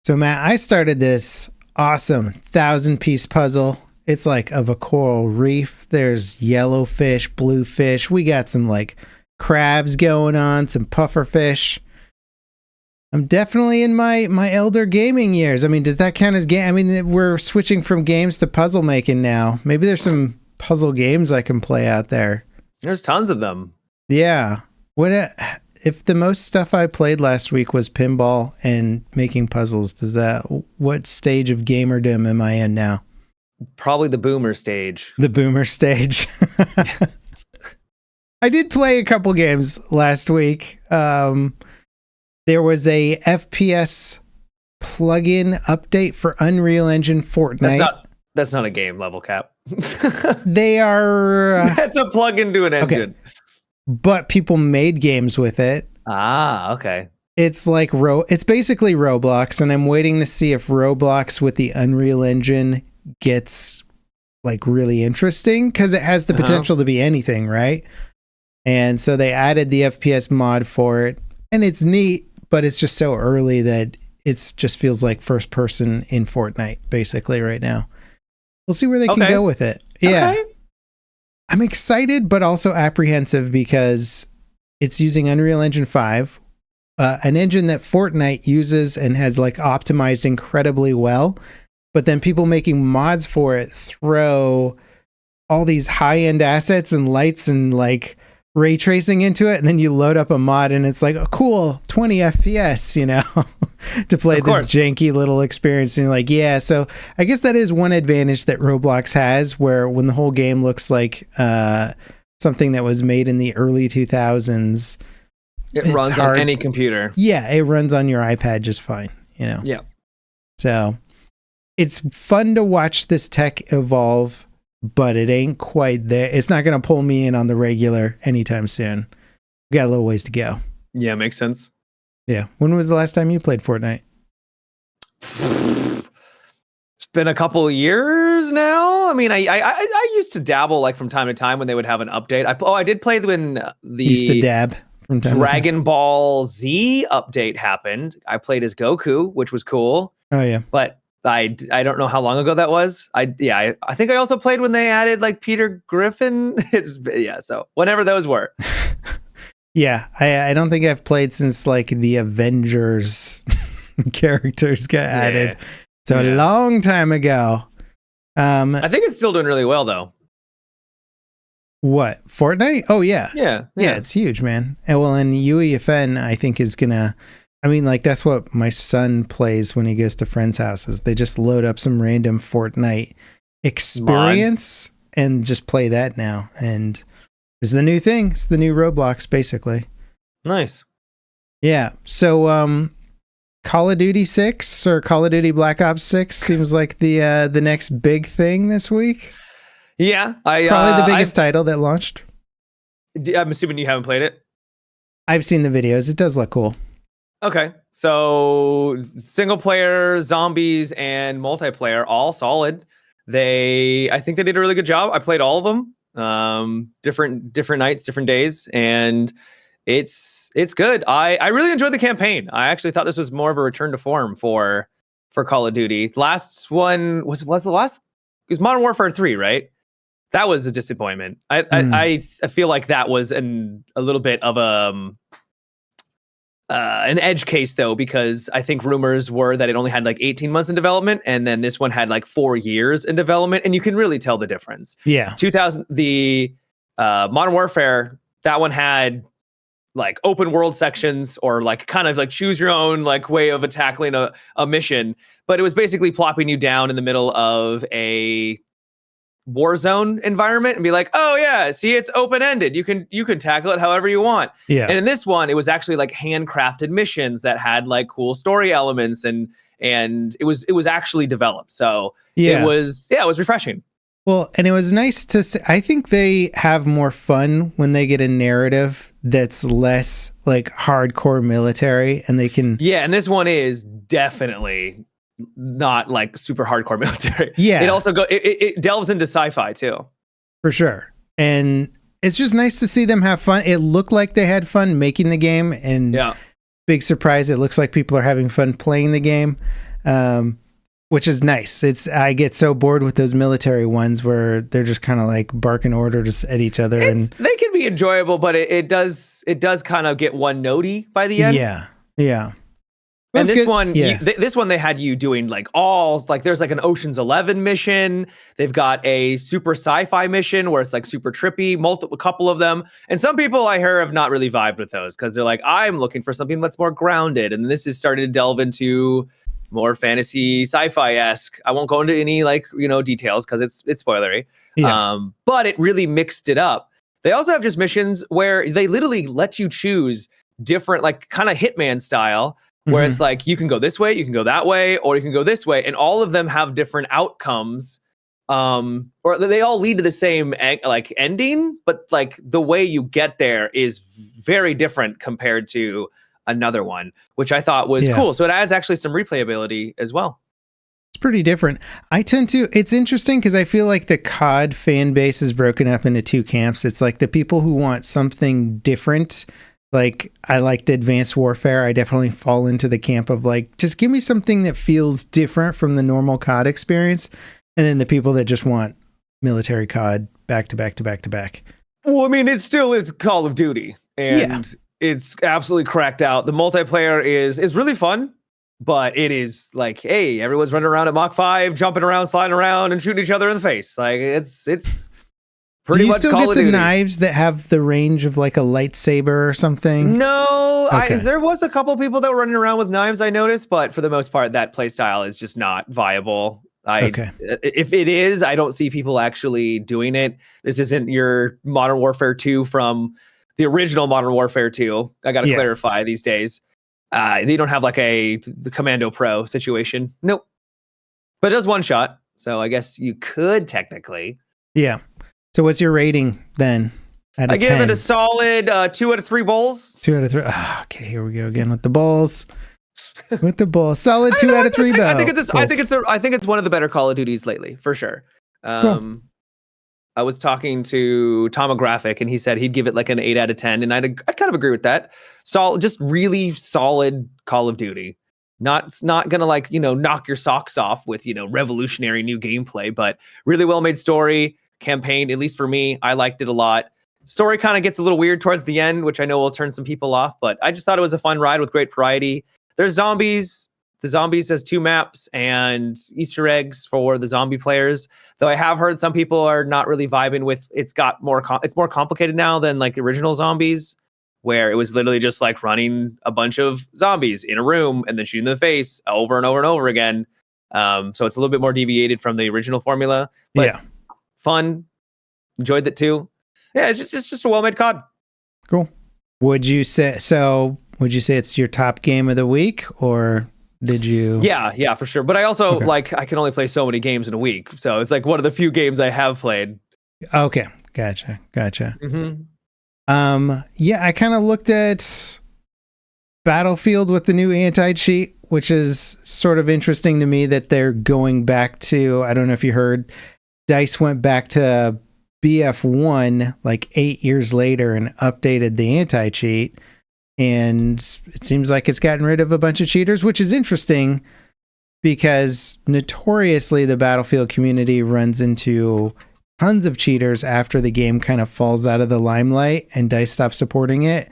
So Matt, I started this awesome 1,000-piece puzzle. It's like of a coral reef. There's yellow fish, blue fish. We got some like crabs going on, some puffer fish. I'm definitely in my elder gaming years. I mean, does that count as game? I mean, we're switching from games to puzzle making now. Maybe there's some puzzle games I can play out there. There's tons of them. Yeah. If the most stuff I played last week was pinball and making puzzles, what stage of gamerdom am I in now? Probably the boomer stage. The boomer stage. I did play a couple games last week. There was a FPS plugin update for Unreal Engine Fortnite. That's not a game, LevelCap. They are... That's a plug-in to an engine. Okay. But people made games with it. Ah, okay. It's like it's basically Roblox, and I'm waiting to see if Roblox with the Unreal Engine gets like really interesting, because it has the potential to be anything, right? And so they added the FPS mod for it, and it's neat, but it's just so early that it just feels like first person in Fortnite basically right now. We'll see where they can go with it. Yeah. Okay. I'm excited, but also apprehensive because it's using Unreal Engine 5, an engine that Fortnite uses and has like optimized incredibly well. But then people making mods for it throw all these high-end assets and lights and like ray tracing into it. And then you load up a mod and it's like, oh, cool, 20 FPS, you know, to play this janky little experience. And you're like, yeah. So I guess that is one advantage that Roblox has, where when the whole game looks like something that was made in the early 2000s, it runs on any computer. Yeah, it runs on your iPad just fine, you know? Yeah. So it's fun to watch this tech evolve, but it ain't quite there. It's not going to pull me in on the regular anytime soon. We got a little ways to go. Yeah, makes sense. Yeah. When was the last time you played Fortnite? It's been a couple of years now. I mean, I used to dabble like from time to time when they would have an update. I did play when the used to dab from time Dragon Ball Z update happened. I played as Goku, which was cool. Oh yeah. But I don't know how long ago that was. I think I also played when they added like Peter Griffin. So whenever those were. Yeah, I don't think I've played since like the Avengers characters got added. So a long time ago. I think it's still doing really well though. What? Fortnite? Oh yeah. Yeah, it's huge, man. And well, and UEFN I think is gonna, I mean, like that's what my son plays when he goes to friends' houses. They just load up some random Fortnite experience and just play that now. And it's the new thing. It's the new Roblox, basically. Nice. Yeah. So, Call of Duty 6 or Call of Duty Black Ops 6 seems like the next big thing this week. Yeah, probably the biggest title that launched. I'm assuming you haven't played it. I've seen the videos. It does look cool. Okay, so single player, zombies, and multiplayer, all solid. I think they did a really good job. I played all of them, different nights, different days, and it's good. I really enjoyed the campaign. I actually thought this was more of a return to form for Call of Duty. The last one was the last. It was Modern Warfare 3, right? That was a disappointment. I feel like that was a little bit of an edge case though, because I think rumors were that it only had like 18 months in development, and then this one had like 4 years in development, and you can really tell the difference. Yeah. The Modern Warfare, that one had like open world sections, or like kind of like choose your own like way of tackling a mission, but it was basically plopping you down in the middle of a war zone environment and be like, oh yeah, see, it's open-ended. You can tackle it however you want. Yeah. And in this one, it was actually like handcrafted missions that had like cool story elements, and it was actually developed. So it was refreshing. Well, and it was nice to see. I think they have more fun when they get a narrative that's less like hardcore military, and they can. Yeah, and this one is definitely not like super hardcore military. Yeah. It also it delves into sci-fi too. For sure. And it's just nice to see them have fun. It looked like they had fun making the game, and big surprise, it looks like people are having fun playing the game. which is nice. I get so bored with those military ones where they're just kind of like barking orders at each other. They can be enjoyable, but it does kind of get one notey by the end. Yeah. And this one, this one, they had you doing like there's like an Ocean's 11 mission. They've got a super sci-fi mission where it's like super trippy, a couple of them. And some people I hear have not really vibed with those because they're like, I'm looking for something that's more grounded. And this is starting to delve into more fantasy sci-fi-esque. I won't go into any details because it's spoilery. But it really mixed it up. They also have just missions where they literally let you choose different, like kind of Hitman style, where it's like, you can go this way, you can go that way, or you can go this way. And all of them have different outcomes. Or they all lead to the same like ending, but like the way you get there is very different compared to another one, which I thought was cool. So it adds actually some replayability as well. It's pretty different. It's interesting because I feel like the COD fan base is broken up into two camps. It's like the people who want something different. Like, I liked Advanced Warfare. I definitely fall into the camp of like, just give me something that feels different from the normal COD experience. And then the people that just want military COD back to back to back to back. Well, I mean, it still is Call of Duty. And it's absolutely cracked out. The multiplayer is really fun, but it is like, hey, everyone's running around at Mach 5, jumping around, sliding around, and shooting each other in the face. Like, it's pretty much Call of Duty. Do you still get the knives that have the range of like a lightsaber or something? No, okay. There was a couple people that were running around with knives, I noticed, but for the most part, that playstyle is just not viable. If it is, I don't see people actually doing it. This isn't your Modern Warfare 2 from the original Modern Warfare 2. I got to clarify these days. They don't have like the Commando Pro situation. Nope. But it does one shot. So I guess you could technically. Yeah. So what's your rating then? I give it a solid 2 out of 3 balls. 2 out of 3. Oh, okay, here we go again with the balls. Solid 2 out of 3 balls. I think it's one of the better Call of Duties lately, for sure. Cool. I was talking to Tomographic, and he said he'd give it like an 8 out of 10, and I'd kind of agree with that. Just really solid Call of Duty. Not gonna like knock your socks off with revolutionary new gameplay, but really well made story. Campaign, at least for me, I liked it a lot. Story kind of gets a little weird towards the end, which I know will turn some people off, but I just thought it was a fun ride with great variety. There's zombies. The zombies has 2 maps and Easter eggs for the zombie players. Though I have heard some people are not really vibing with it's more complicated now than like the original zombies, where it was literally just like running a bunch of zombies in a room and then shooting them in the face over and over and over again. So it's a little bit more deviated from the original formula. But fun. Enjoyed it too. Yeah, it's just a well-made COD. Cool. Would you say it's your top game of the week, or did you? Yeah, for sure. But I also I can only play so many games in a week, so it's like one of the few games I have played. Okay, gotcha. Mm-hmm. I kind of looked at Battlefield with the new anti-cheat, which is sort of interesting to me that they're going back to. I don't know if you heard. DICE went back to BF1 like 8 years later and updated the anti-cheat, and it seems like it's gotten rid of a bunch of cheaters, which is interesting because notoriously the Battlefield community runs into tons of cheaters after the game kind of falls out of the limelight and DICE stops supporting it.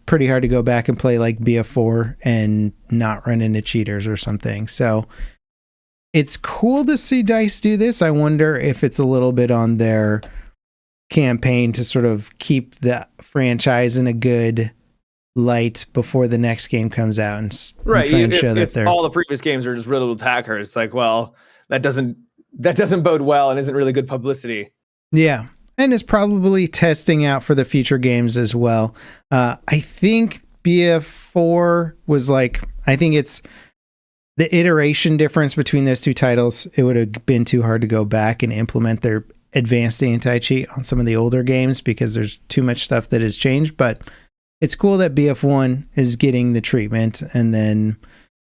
Pretty hard to go back and play like BF4 and not run into cheaters or something. So it's cool to see DICE do this. I wonder if it's a little bit on their campaign to sort of keep the franchise in a good light before the next game comes out and try and show that they're... all the previous games are just riddled with hackers. It's like, well, that doesn't bode well and isn't really good publicity. Yeah. And it's probably testing out for the future games as well. I think BF4 was it's the iteration difference between those two titles. It would have been too hard to go back and implement their advanced anti-cheat on some of the older games because there's too much stuff that has changed. But it's cool that BF1 is getting the treatment. And then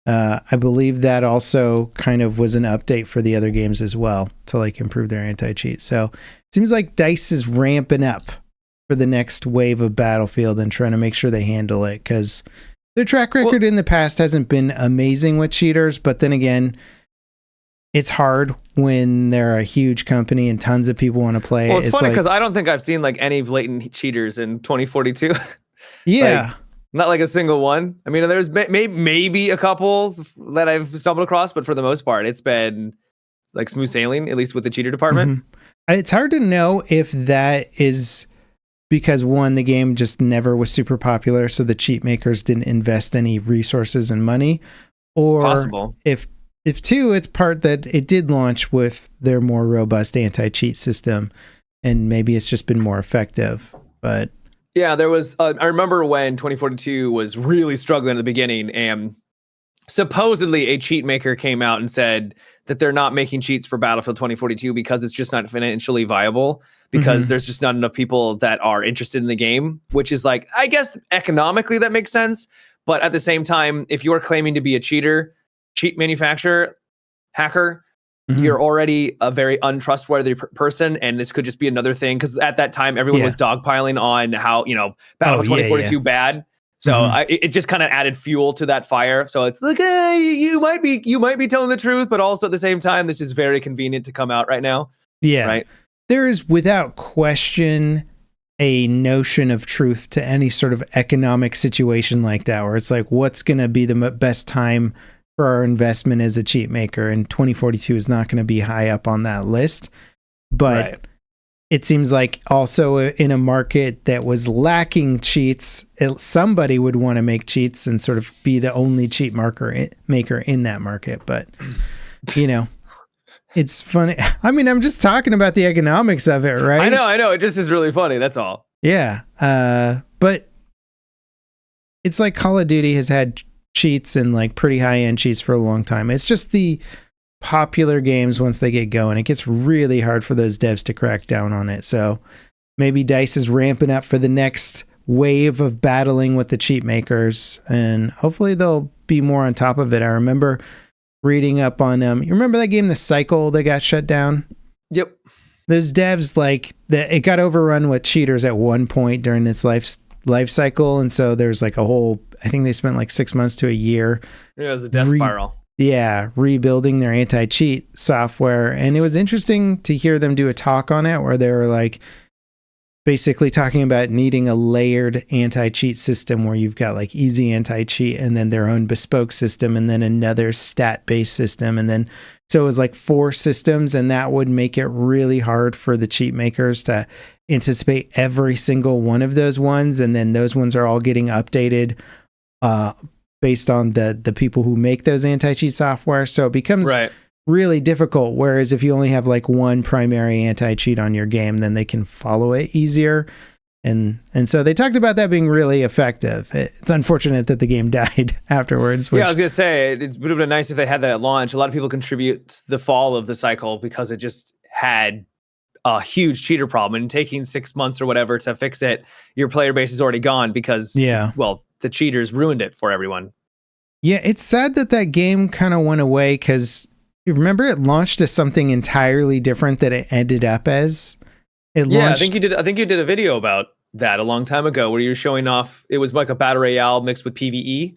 I believe that also kind of was an update for the other games as well to like improve their anti-cheat. So it seems like DICE is ramping up for the next wave of Battlefield and trying to make sure they handle it, because Their track record in the past hasn't been amazing with cheaters, but then again, it's hard when they're a huge company and tons of people want to play. Well, it's funny because I don't think I've seen like any blatant cheaters in 2042. Yeah. Like, not like a single one. I mean, there's maybe a couple that I've stumbled across, but for the most part, it's been like smooth sailing, at least with the cheater department. Mm-hmm. It's hard to know if that is because one, the game just never was super popular, so the cheat makers didn't invest any resources and money, or possible. If two, it's part that it did launch with their more robust anti-cheat system, and maybe it's just been more effective. But yeah, there was. I remember when 2042 was really struggling at the beginning, and supposedly a cheat maker came out and said that they're not making cheats for Battlefield 2042 because it's just not financially viable, because there's just not enough people that are interested in the game, which is like, I guess economically that makes sense. But at the same time, if you are claiming to be a cheat manufacturer, hacker, you're already a very untrustworthy person, and this could just be another thing. Because at that time, everyone was dogpiling on how, Battlefield 2042 bad. So it just kind of added fuel to that fire. So it's like, hey, you might be telling the truth, but also at the same time, this is very convenient to come out right now. Yeah, right. There is without question a notion of truth to any sort of economic situation like that, where it's like, what's going to be the best time for our investment as a cheat maker? And 2042 is not going to be high up on that list. But it seems like also in a market that was lacking cheats, somebody would want to make cheats and sort of be the only cheat maker in that market. But, it's funny. I mean, I'm just talking about the economics of it, right? I know. It just is really funny. That's all. Yeah. But it's like Call of Duty has had cheats and like pretty high-end cheats for a long time. It's just the popular games, once they get going, it gets really hard for those devs to crack down on it. So maybe DICE is ramping up for the next wave of battling with the cheat makers, and hopefully they'll be more on top of it. I remember reading up on you remember that game, The Cycle, that got shut down? Yep. Those devs, like, it got overrun with cheaters at one point during its life cycle, and so there's like a whole, I think they spent like 6 months to a year. Yeah, it was a death spiral. Yeah, rebuilding their anti-cheat software. And it was interesting to hear them do a talk on it where they were like basically talking about needing a layered anti-cheat system where you've got like easy anti-cheat and then their own bespoke system and then another stat-based system. And then so it was like 4 systems, and that would make it really hard for the cheat makers to anticipate every single one of those ones. And then those ones are all getting updated based on the people who make those anti-cheat software. So it becomes really difficult. Whereas if you only have like one primary anti-cheat on your game, then they can follow it easier. And so they talked about that being really effective. It's unfortunate that the game died afterwards. Yeah, I was going to say, it would have been nice if they had that at launch. A lot of people contribute the fall of The Cycle because it just had a huge cheater problem, and taking 6 months or whatever to fix it, your player base is already gone because, well, the cheaters ruined it for everyone. Yeah, it's sad that game kind of went away, because you remember it launched as something entirely different that it ended up as. I think you did a video about that a long time ago where you were showing off. It was like a battle royale mixed with PvE.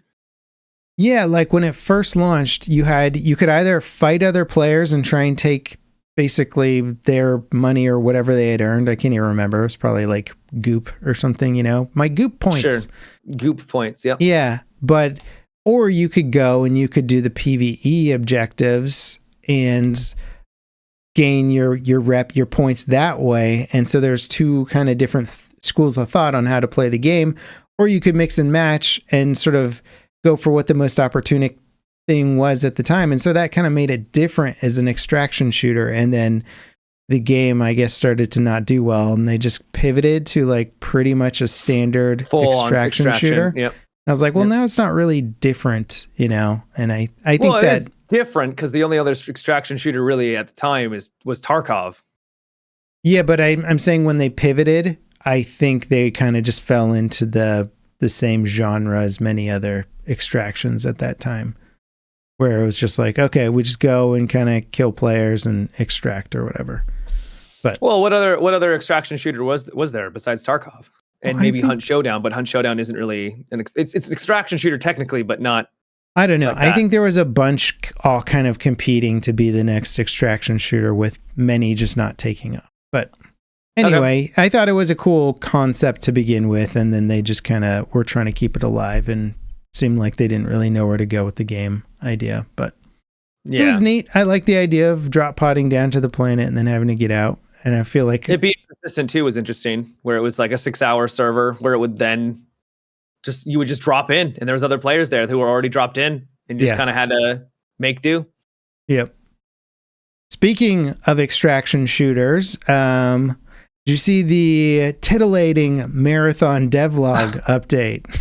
Yeah, like when it first launched, you could either fight other players and try and take basically their money or whatever they had earned. I can't even remember. It was probably like goop or something, my goop points. Sure. Goop points. Yeah. Yeah. Or you could go and you could do the PvE objectives and gain your points that way. And so there's 2 kind of different schools of thought on how to play the game. Or you could mix and match and sort of go for what the most opportune thing was at the time. And so that kind of made it different as an extraction shooter. And then the game, I guess, started to not do well, and they just pivoted to like pretty much a standard extraction shooter. Yep. I was like, well, now it's not really different, and I think that is different because the only other extraction shooter really at the time was Tarkov. Yeah, but I'm saying when they pivoted, I think they kind of just fell into the same genre as many other extractions at that time, where it was just like, okay, we just go and kind of kill players and extract or whatever. But what other extraction shooter was there besides Tarkov? and maybe Hunt Showdown, but Hunt Showdown isn't really it's an extraction shooter technically, but not. I don't know. Like I think there was a bunch all kind of competing to be the next extraction shooter, with many just not taking off. But anyway, I thought it was a cool concept to begin with, and then they just kind of were trying to keep it alive and seemed like they didn't really know where to go with the game idea. But it was neat. I like the idea of drop podding down to the planet and then having to get out. And I feel like it being consistent too was interesting, where it was like a 6-hour server where it would then you would just drop in, and there was other players there who were already dropped in and just kind of had to make do. Yep. Speaking of extraction shooters, did you see the titillating marathon devlog update?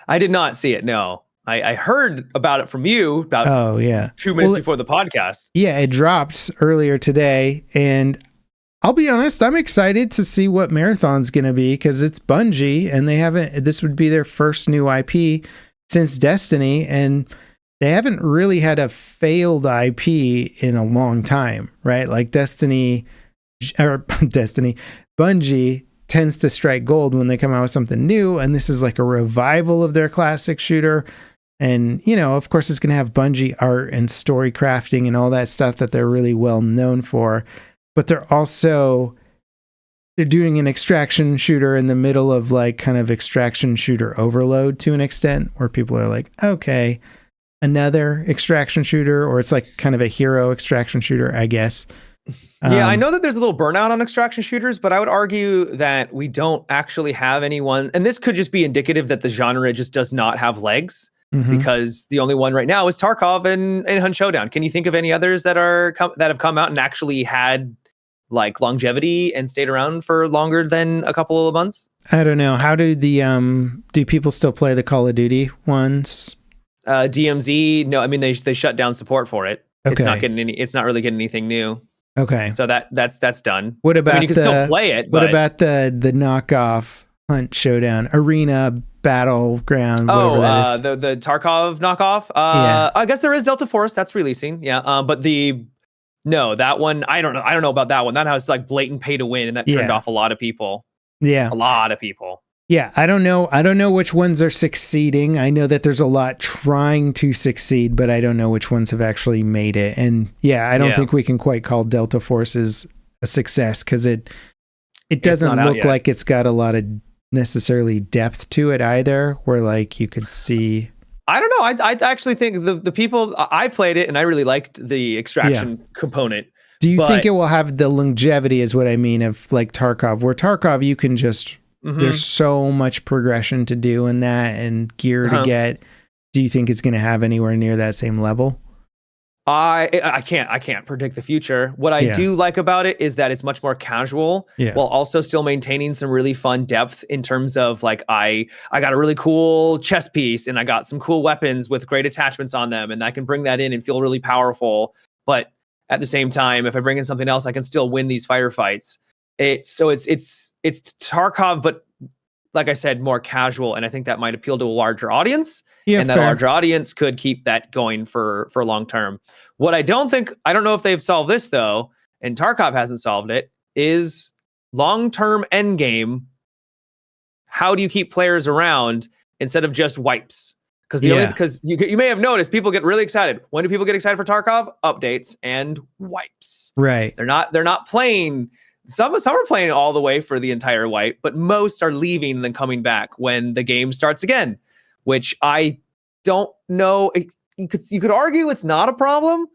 I did not see it. No, I heard about it from you about 2 minutes before the podcast. Yeah, it dropped earlier today, and I'll be honest, I'm excited to see what Marathon's going to be, because it's Bungie, and this would be their first new IP since Destiny, and they haven't really had a failed IP in a long time, right? Like Bungie tends to strike gold when they come out with something new, and this is like a revival of their classic shooter. And, of course, it's going to have Bungie art and story crafting and all that stuff that they're really well known for. But they're doing an extraction shooter in the middle of like kind of extraction shooter overload to an extent, where people are like, okay, another extraction shooter, or it's like kind of a hero extraction shooter, I guess. Yeah, I know that there's a little burnout on extraction shooters, but I would argue that we don't actually have anyone, and this could just be indicative that the genre just does not have legs, because the only one right now is Tarkov and Hunt Showdown. Can you think of any others that have come out and actually had like longevity and stayed around for longer than a couple of months? I don't know. How do do people still play the Call of Duty ones? DMZ, no, I mean they shut down support for it. Okay. It's not really getting anything new. Okay. So that's done. What about you can still play it. What about the knockoff Hunt Showdown Arena Battleground? That is. The Tarkov knockoff. I guess there is Delta Force that's releasing. Yeah. But that one, I don't know about that one. That has like blatant pay to win, and that turned off a lot of people. Yeah. A lot of people. Yeah, I don't know which ones are succeeding. I know that there's a lot trying to succeed, but I don't know which ones have actually made it. And I don't think we can quite call Delta Forces a success, because it doesn't look like it's got a lot of necessarily depth to it either, where like you could see. I don't know. I actually think the people, I played it and I really liked the extraction component. Do you think it will have the longevity, is what I mean, of like Tarkov, where Tarkov you can just, there's so much progression to do in that and gear to get. Do you think it's going to have anywhere near that same level? I can't predict the future. What I do like about it is that it's much more casual, while also still maintaining some really fun depth in terms of like, I got a really cool chest piece and I got some cool weapons with great attachments on them, and I can bring that in and feel really powerful. But at the same time, if I bring in something else, I can still win these firefights. It's Tarkov, but like I said, more casual, and I think that might appeal to a larger audience, and that larger audience could keep that going for long term. What I don't know if they've solved this though, and Tarkov hasn't solved it, is long-term end game. How do you keep players around instead of just wipes? Because you may have noticed people get really excited. When do people get excited for Tarkov? Updates and wipes. Right. They're not playing. Some are playing all the way for the entire wipe, but most are leaving and then coming back when the game starts again, which I don't know. You could argue it's not a problem,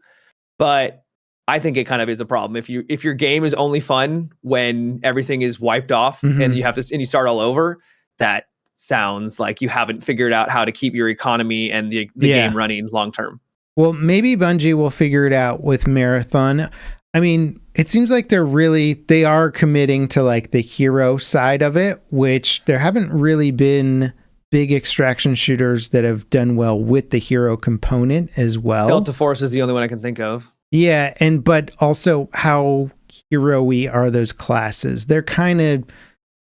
but I think it kind of is a problem. If your game is only fun when everything is wiped off and you start all over, that sounds like you haven't figured out how to keep your economy and the game running long term. Well, maybe Bungie will figure it out with Marathon. I mean, it seems like they are committing to like the hero side of it, which there haven't really been big extraction shooters that have done well with the hero component as well. Delta Force is the only one I can think of. Yeah, but also how hero-y are those classes? They're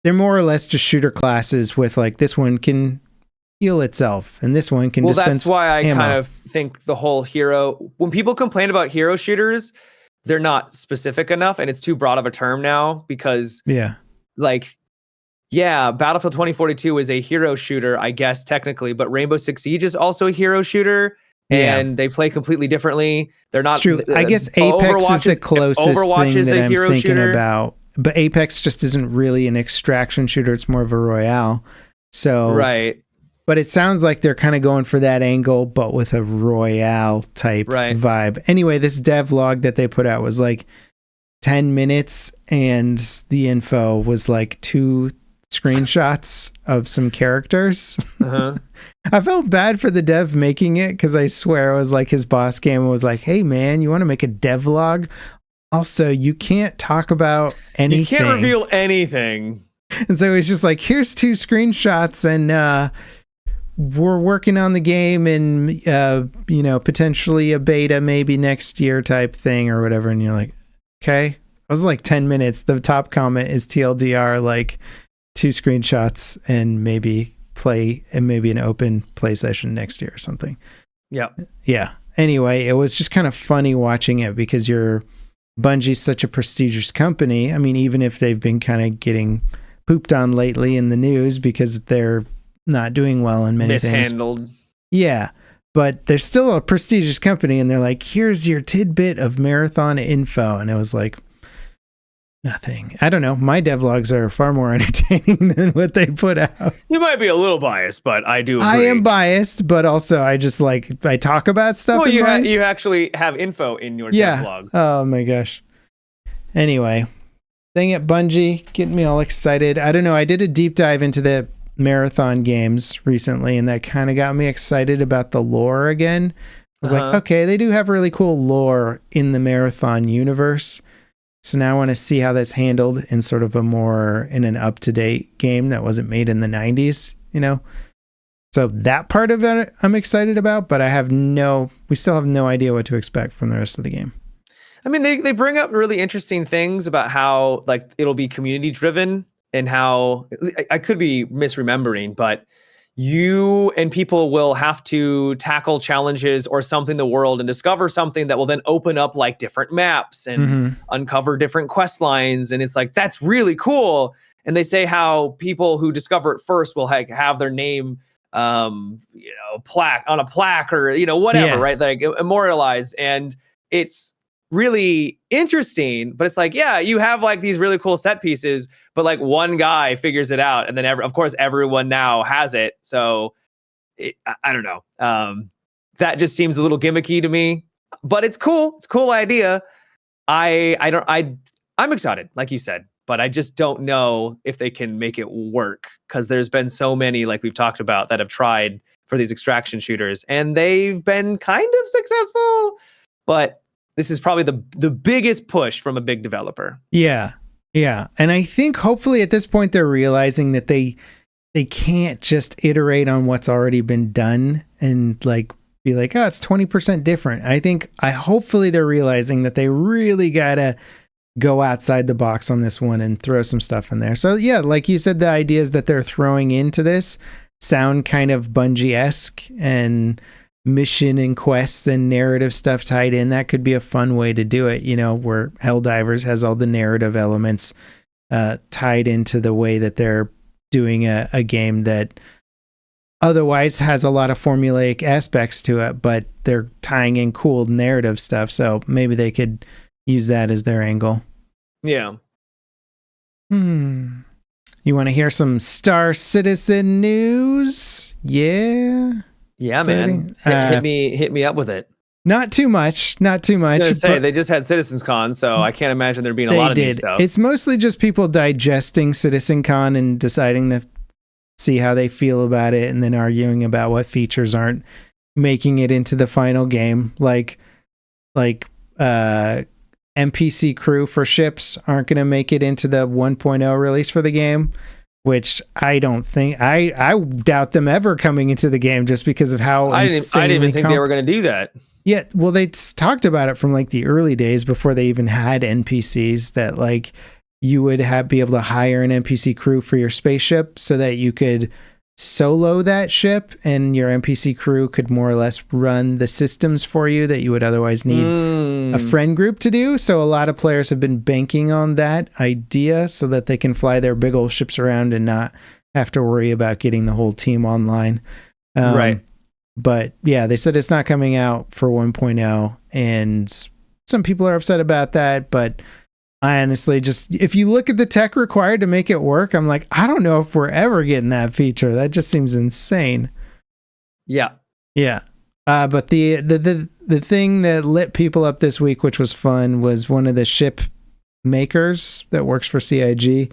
more or less just shooter classes with like, this one can heal itself and this one can dispense that's why I ammo. Kind of think the whole hero, when people complain about hero shooters, they're not specific enough, and it's too broad of a term now, because like Yeah, Battlefield 2042 is a hero shooter, I guess, technically, but Rainbow Six Siege is also a hero shooter, and they play completely differently. They're not. It's true. I guess Apex is the closest thing that I'm thinking shooter. About, but Apex just isn't really an extraction shooter. It's more of a royale. So right. But it sounds like they're kind of going for that angle, but with a royale type vibe. Anyway, this devlog that they put out was like 10 minutes, and the info was like 2 screenshots of some characters. I felt bad for the dev making it, because I swear it was like his boss came and was like, hey man, you want to make a devlog? Also, you can't talk about anything. You can't reveal anything. And so he's just like, here's 2 screenshots, and we're working on the game, and potentially a beta maybe next year type thing or whatever. And you're like, okay. It was like 10 minutes. The top comment is TLDR, like 2 screenshots and maybe an open play session next year or something. Yeah. Anyway, it was just kind of funny watching it, because Bungie's such a prestigious company. I mean, even if they've been kind of getting pooped on lately in the news because they're not doing well in many mishandled things. Yeah. But they're still a prestigious company, and they're like, here's your tidbit of marathon info. And it was like, nothing. I don't know. My devlogs are far more entertaining than what they put out. You might be a little biased, but I do agree. I am biased, but also I just I talk about stuff. Well, you actually have info in your devlog. Oh my gosh. Anyway, dang it, Bungie, getting me all excited. I don't know. I did a deep dive into the marathon games recently, and that kind of got me excited about the lore again. I was like, okay, they do have really cool lore in the marathon universe. So now I want to see how that's handled in sort of in an up-to-date game that wasn't made in the 90s, So that part of it I'm excited about, but we still have no idea what to expect from the rest of the game. I mean, they bring up really interesting things about how it'll be community driven, and how I could be misremembering, but you and people will have to tackle challenges or something in the world and discover something that will then open up different maps and uncover different quest lines. And it's like, that's really cool. And they say how people who discover it first will have their name, plaque on a plaque or, whatever, right? Immortalized. And it's really interesting, but it's like, yeah, you have these really cool set pieces, but one guy figures it out, and then of course everyone now has it. So I don't know. That just seems a little gimmicky to me, but it's cool. It's a cool idea. I'm excited, like you said, but I just don't know if they can make it work, because there's been so many, like we've talked about, that have tried for these extraction shooters, and they've been kind of successful, but this is probably the biggest push from a big developer. Yeah. And I think hopefully at this point they're realizing that they can't just iterate on what's already been done and be like, oh, it's 20% different. Hopefully they're realizing that they really gotta go outside the box on this one and throw some stuff in there. So yeah, like you said, the ideas that they're throwing into this sound kind of Bungie-esque, and mission and quests and narrative stuff tied in. That could be a fun way to do it, where Helldivers has all the narrative elements tied into the way that they're doing a game that otherwise has a lot of formulaic aspects to it, but they're tying in cool narrative stuff. So maybe they could use that as their angle. Yeah. You want to hear some Star Citizen news? Yeah. Yeah, exciting. Man. Hit me up with it. Not too much. I was going to say, they just had Citizens Con, so I can't imagine there being a lot of new stuff. It's mostly just people digesting Citizen Con and deciding to see how they feel about it, and then arguing about what features aren't making it into the final game. Like NPC crew for ships aren't going to make it into the 1.0 release for the game, which I don't think, I doubt them ever coming into the game, just because of how I didn't even think they were going to do that. Yeah, well, they talked about it from the early days before they even had NPCs, that you would be able to hire an NPC crew for your spaceship so that you could solo that ship, and your NPC crew could more or less run the systems for you that you would otherwise need a friend group to do. So a lot of players have been banking on that idea so that they can fly their big old ships around and not have to worry about getting the whole team online. Right. But yeah, they said it's not coming out for 1.0, and some people are upset about that. But I honestly just, if you look at the tech required to make it work, I'm like, I don't know if we're ever getting that feature. That just seems insane. Yeah. Yeah. But the thing that lit people up this week, which was fun, was one of the ship makers that works for CIG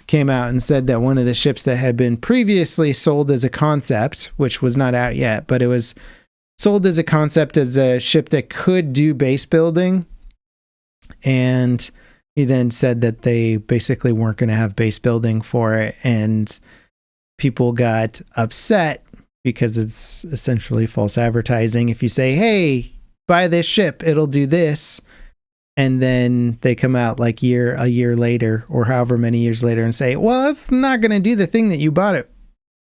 came out and said that one of the ships that had been previously sold as a concept, which was not out yet, but it was sold as a concept as a ship that could do base building. And he then said that they basically weren't going to have base building for it. And people got upset because it's essentially false advertising. If you say, hey, buy this ship, it'll do this. And then they come out like a year later or however many years later and say, well, it's not going to do the thing that you bought it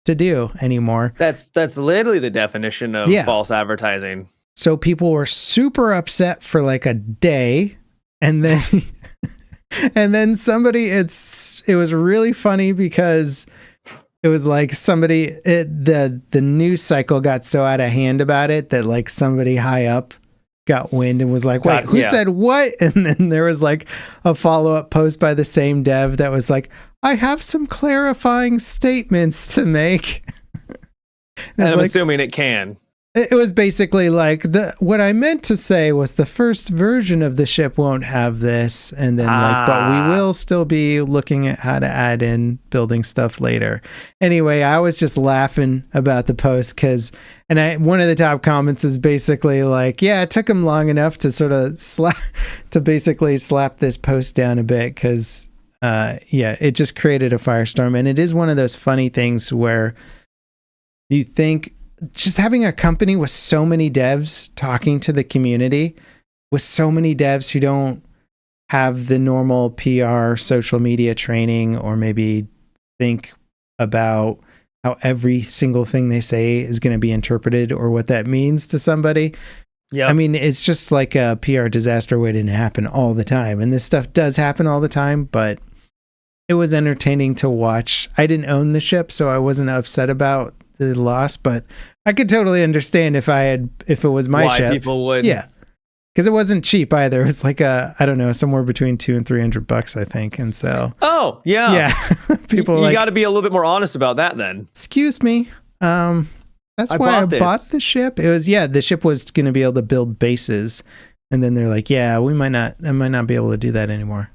to do anymore. That's literally the definition of false advertising. So people were super upset for like a day. And then and then somebody, it was really funny because it was like the news cycle got so out of hand about it that like somebody high up got wind and was like, wait, who said what? And then there was like a follow-up post by the same dev that was like, I have some clarifying statements to make. And I'm assuming it can. It was basically like, what I meant to say was the first version of the ship won't have this, and then but we will still be looking at how to add in building stuff later. Anyway, I was just laughing about the post one of the top comments is basically like, yeah, it took him long enough to sort of slap this post down a bit because it just created a firestorm. And it is one of those funny things where you think, just having a company with so many devs talking to the community, with so many devs who don't have the normal PR, social media training, or maybe think about how every single thing they say is going to be interpreted or what that means to somebody. Yeah. I mean, it's just like a PR disaster waiting to happen all the time. And this stuff does happen all the time, but it was entertaining to watch. I didn't own the ship, so I wasn't upset about the loss, but I could totally understand if it was my ship. Why people would. Yeah. Because it wasn't cheap either. It was like I don't know, somewhere between $200 and $300, I think. And so. Oh, yeah. Yeah. People you got to be a little bit more honest about that then. Excuse me. That's why I bought the ship. It was, the ship was going to be able to build bases. And then they're like, yeah, I might not be able to do that anymore.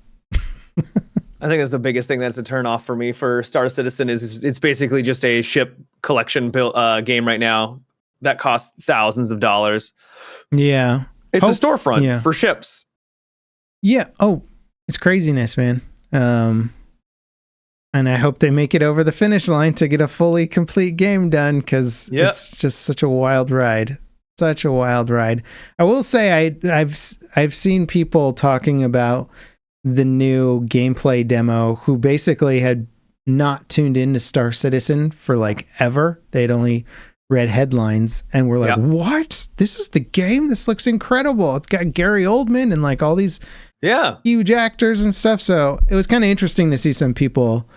I think that's the biggest thing that's a turn off for me for Star Citizen is it's basically just a ship collection game right now that costs thousands of dollars. Yeah. It's a storefront for ships. Yeah. Oh, it's craziness, man. And I hope they make it over the finish line to get a fully complete game done because it's just such a wild ride. Such a wild ride. I will say I've seen people talking about the new gameplay demo who basically had not tuned into Star Citizen for like ever. They'd only read headlines and were like, what? This is the game? This looks incredible. It's got Gary Oldman and like all these huge actors and stuff. So it was kind of interesting to see some people.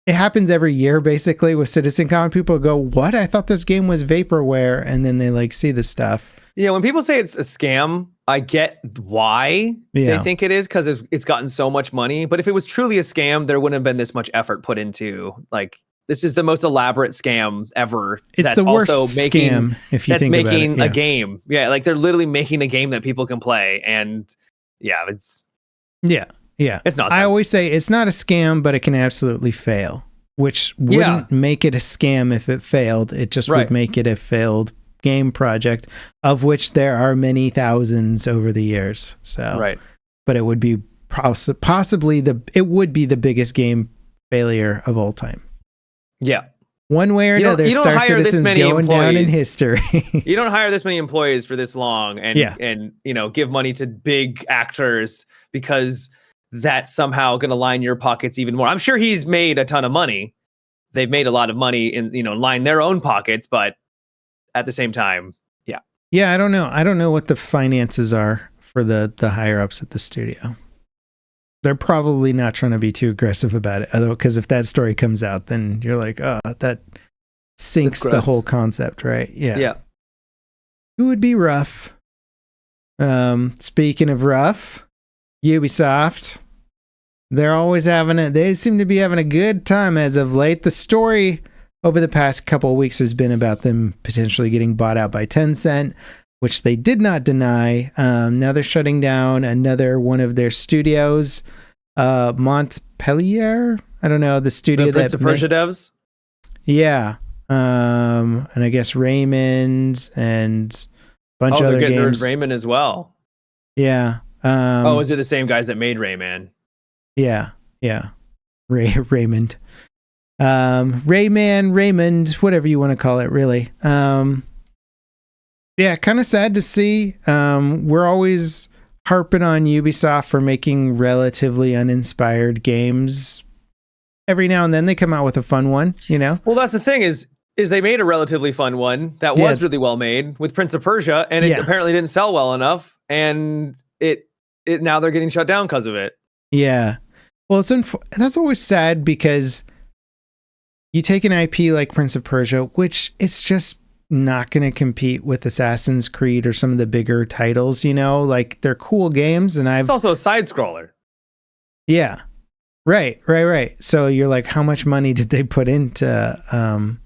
It happens every year basically with CitizenCon. People go, what? I thought this game was vaporware. And then they like see the stuff. Yeah, when people say it's a scam, I get why they think it is because it's gotten so much money. But if it was truly a scam, there wouldn't have been this much effort put into like this is the most elaborate scam ever. It's the worst scam if you think about it. That's making a game. Yeah, like they're literally making a game that people can play, and it's it's not. I always say it's not a scam, but it can absolutely fail, which wouldn't make it a scam if it failed. It just would make it a failed game project, of which there are many thousands over the years. So, but it would be possibly it would be the biggest game failure of all time. Yeah, one way or another. Star Citizen's going down in history. You don't hire this many employees for this long, and give money to big actors because that's somehow going to line your pockets even more. I'm sure he's made a ton of money. They've made a lot of money in line their own pockets, but at the same time, I don't know what the finances are for the higher ups at the studio. They're probably not trying to be too aggressive about it, although, because if that story comes out, then you're like, oh, that sinks the whole concept, right? Yeah. It would be rough. Speaking of rough, Ubisoft, they seem to be having a good time as of late. The story over the past couple of weeks has been about them potentially getting bought out by Tencent, which they did not deny. Now they're shutting down another one of their studios, Montpellier. I don't know, the studio that Prince of Persia devs. Yeah, and I guess Raymond and a bunch of other games. They're getting rid of Rayman as well. Yeah. Is it the same guys that made Rayman? Yeah. Raymond. Raymond, whatever you want to call it, really. Yeah, kind of sad to see. We're always harping on Ubisoft for making relatively uninspired games. Every now and then they come out with a fun one, you know? Well, that's the thing is they made a relatively fun one that was really well made with Prince of Persia, and it apparently didn't sell well enough, and it now they're getting shut down because of it. Yeah. Well, that's always sad because you take an IP like Prince of Persia, which it's just not going to compete with Assassin's Creed or some of the bigger titles, you know, like they're cool games. And it's also a side scroller. Yeah. Right. So you're like, how much money did they put into,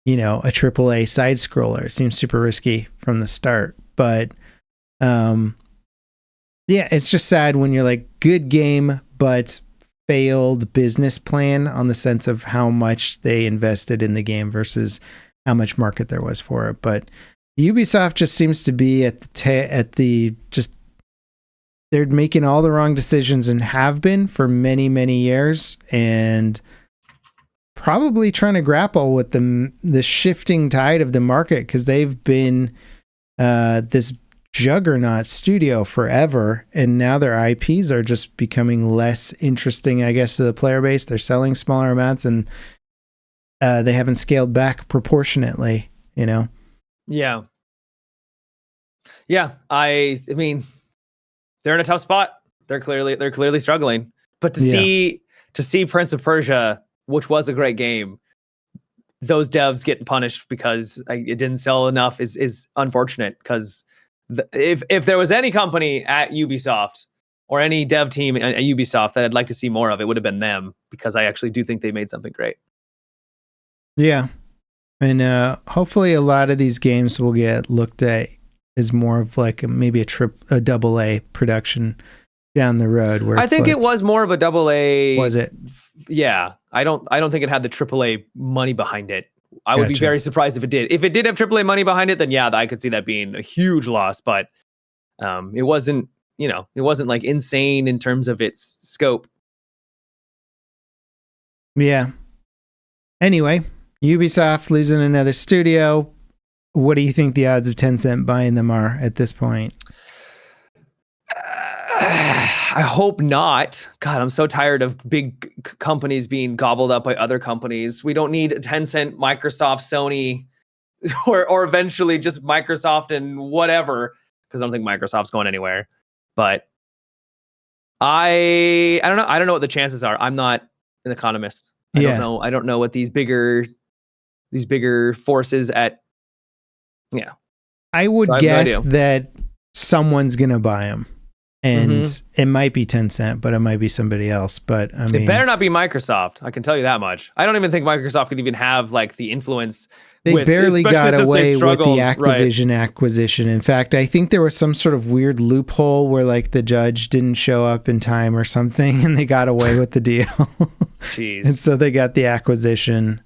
you know, a AAA side scroller? It seems super risky from the start, but, yeah, it's just sad when you're like, good game, but failed business plan on the sense of how much they invested in the game versus how much market there was for it. But Ubisoft just seems to be they're making all the wrong decisions and have been for many, many years, and probably trying to grapple with the shifting tide of the market, because they've been this juggernaut studio forever, and now their IPs are just becoming less interesting, I guess, to the player base. They're selling smaller amounts, and they haven't scaled back proportionately, you know? Yeah. I mean, they're in a tough spot. They're clearly struggling. But to see Prince of Persia, which was a great game, those devs getting punished because it didn't sell enough is unfortunate. Because if there was any company at Ubisoft or any dev team at Ubisoft that I'd like to see more of, it would have been them, because I actually do think they made something great. Yeah. And hopefully a lot of these games will get looked at as more of like maybe a double A production down the road. Where I think it was more of a double A. Was it? Yeah. I don't think it had the AAA money behind it. I would be very surprised if it did. If it did have AAA money behind it, then yeah, I could see that being a huge loss. But it wasn't like insane in terms of its scope. Yeah. Anyway, Ubisoft losing another studio. What do you think the odds of Tencent buying them are at this point? I hope not. God, I'm so tired of big companies being gobbled up by other companies. We don't need Tencent, Microsoft, Sony, or eventually just Microsoft and whatever, because I don't think Microsoft's going anywhere. But I don't know. I don't know what the chances are. I'm not an economist. I don't know. I don't know what these bigger forces at. Yeah, I would guess that someone's gonna buy them, and it might be Tencent, but it might be somebody else. But I mean, it better not be Microsoft. I can tell you that much. I don't even think Microsoft could even have like the influence. They barely got away with the Activision acquisition. In fact, I think there was some sort of weird loophole where like the judge didn't show up in time or something, and they got away with the deal. Jeez. And so they got the acquisition.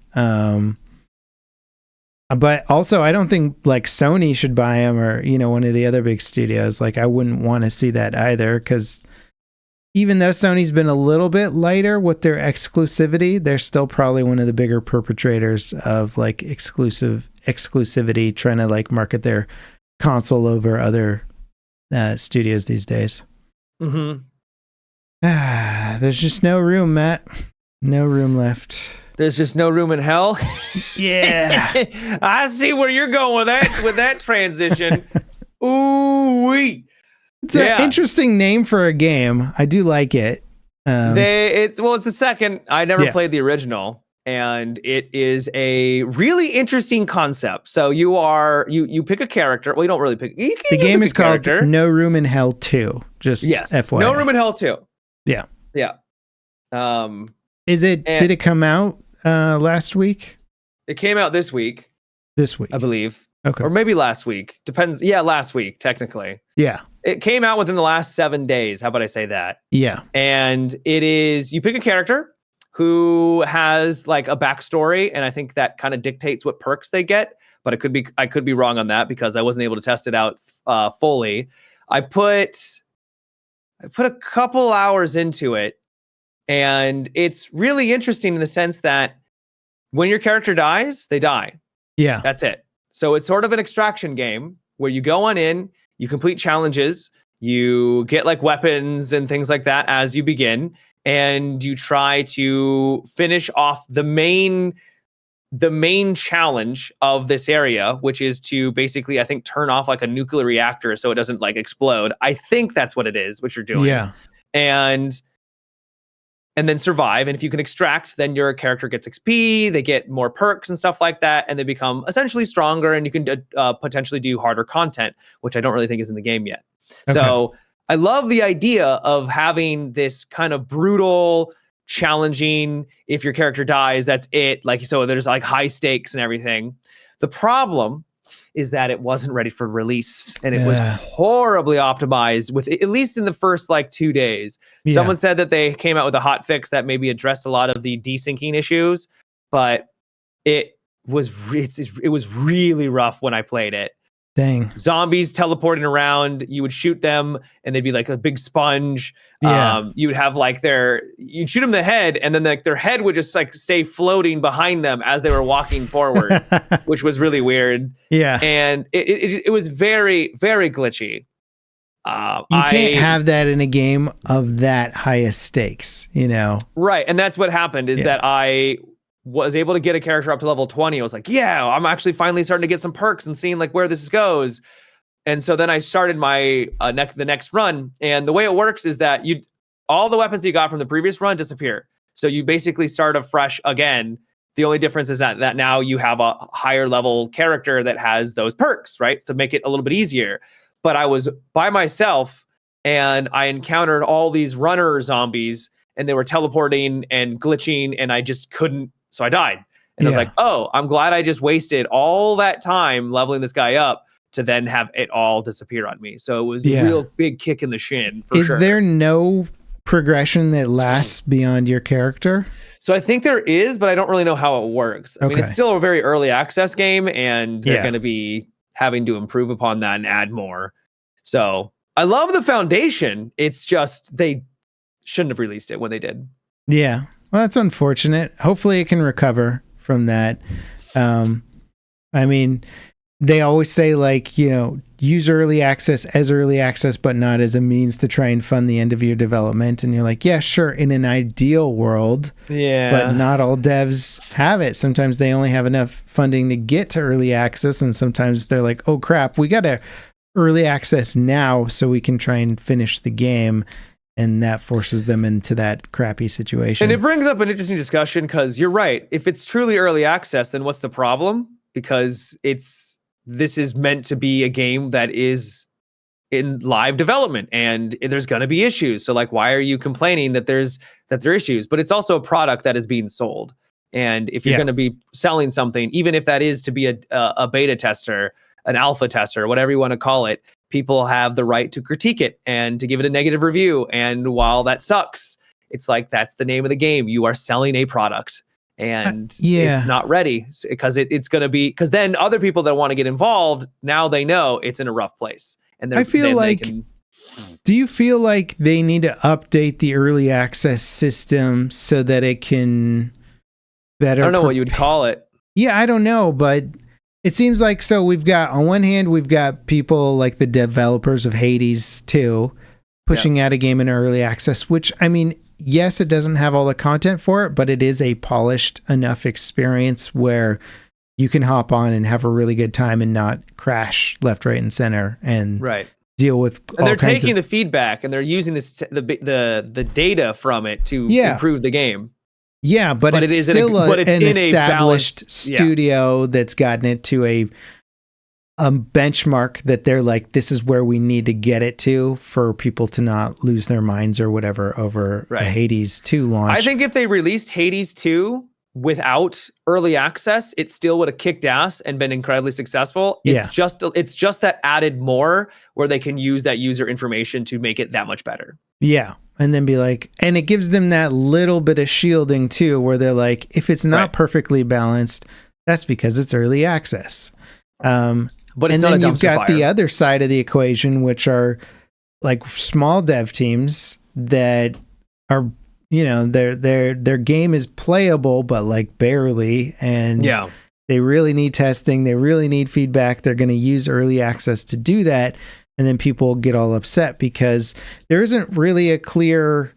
But also, I don't think like Sony should buy them, or, you know, one of the other big studios. Like, I wouldn't want to see that either, because even though Sony's been a little bit lighter with their exclusivity, they're still probably one of the bigger perpetrators of like exclusivity, trying to like market their console over other studios these days. There's just no room, Matt. No room left. There's just no room in hell. Yeah. I see where you're going with that transition. Ooh wee. It's an interesting name for a game. I do like it. It's the second. I never played the original, and it is a really interesting concept. So you pick a character. Well, you don't really pick. The game is called No Room in Hell 2. Just FYI. No Room in Hell 2. Yeah. Yeah. Did it come out last week? It came out this week. This week, I believe. Okay. Or maybe last week. Depends. Yeah, last week, technically. Yeah. It came out within the last 7 days. How about I say that? Yeah. And it is, you pick a character who has like a backstory, and I think that kind of dictates what perks they get. But I could be wrong on that because I wasn't able to test it out fully. I put a couple hours into it, and it's really interesting in the sense that when your character dies, they die. Yeah. That's it. So it's sort of an extraction game where you go on in, you complete challenges, you get like weapons and things like that as you begin, and you try to finish off the main challenge of this area, which is to basically, I think, turn off like a nuclear reactor so it doesn't like explode. I think that's what it is, what you're doing. Yeah. And then survive. And if you can extract, then your character gets XP, they get more perks and stuff like that, and they become essentially stronger, and you can potentially do harder content, which I don't really think is in the game yet. Okay. So I love the idea of having this kind of brutal, challenging, if your character dies, that's it. Like, so there's like high stakes and everything. The problem is that it wasn't ready for release, and it was horribly optimized with, at least in the first like 2 days. Yeah. Someone said that they came out with a hot fix that maybe addressed a lot of the desyncing issues, but it was really rough when I played it. Dang. Zombies teleporting around, you would shoot them and they'd be like a big sponge. Yeah. You would have like you'd shoot them in the head, and then like their head would just like stay floating behind them as they were walking forward, which was really weird. Yeah. And it was very, very glitchy. You can't have that in a game of that highest stakes, you know? Right. And that's what happened is that I was able to get a character up to level 20. I was like, yeah, I'm actually finally starting to get some perks and seeing like where this goes. And so then I started my the next run. And the way it works is that all the weapons you got from the previous run disappear. So you basically start afresh again. The only difference is that now you have a higher level character that has those perks, right? To make it a little bit easier. But I was by myself, and I encountered all these runner zombies, and they were teleporting and glitching, and I just couldn't. So I died. And I was like, oh, I'm glad I just wasted all that time leveling this guy up to then have it all disappear on me. So it was a real big kick in the shin. Is there no progression that lasts beyond your character? So I think there is, but I don't really know how it works. I mean, it's still a very early access game, and they're going to be having to improve upon that and add more. So I love the foundation. It's just they shouldn't have released it when they did. Yeah. Well, that's unfortunate. Hopefully it can recover from that. I mean, they always say, like, you know, use early access as early access, but not as a means to try and fund the end of your development. And you're like, yeah, sure, in an ideal world. Yeah. But not all devs have it. Sometimes they only have enough funding to get to early access. And sometimes they're like, oh, crap, we got to early access now so we can try and finish the game. And that forces them into that crappy situation. And it brings up an interesting discussion because you're right. If it's truly early access, then what's the problem? Because this is meant to be a game that is in live development, and there's going to be issues. So like, why are you complaining that there are issues? But it's also a product that is being sold. And if you're going to be selling something, even if that is to be a beta tester, an alpha tester, whatever you want to call it, people have the right to critique it and to give it a negative review. And while that sucks, it's like, that's the name of the game. You are selling a product, and it's not ready because it's going to be, because then other people that want to get involved, now they know it's in a rough place. And I feel like, do you feel like they need to update the early access system so that it can better? I don't know what you would call it. Yeah, I don't know, but it seems like, so we've got, on one hand, we've got people like the developers of Hades 2 pushing out a game in early access, which, I mean, yes, it doesn't have all the content for it, but it is a polished enough experience where you can hop on and have a really good time and not crash left, right, and center. And deal with and they're taking the feedback and they're using the data from it to improve the game. Yeah, but it's still an established studio that's gotten it to a benchmark that they're like, this is where we need to get it to for people to not lose their minds or whatever over a Hades 2 launch. I think if they released Hades 2 without early access, it still would have kicked ass and been incredibly successful. It's just that added more where they can use that user information to make it that much better. Yeah. And then be like, and it gives them that little bit of shielding too, where they're like, if it's not perfectly balanced, that's because it's early access. But it's and then you've got the other side of the equation, which are like small dev teams that are, their game is playable, but like barely. And they really need testing. They really need feedback. They're going to use early access to do that. And then people get all upset because there isn't really a clear.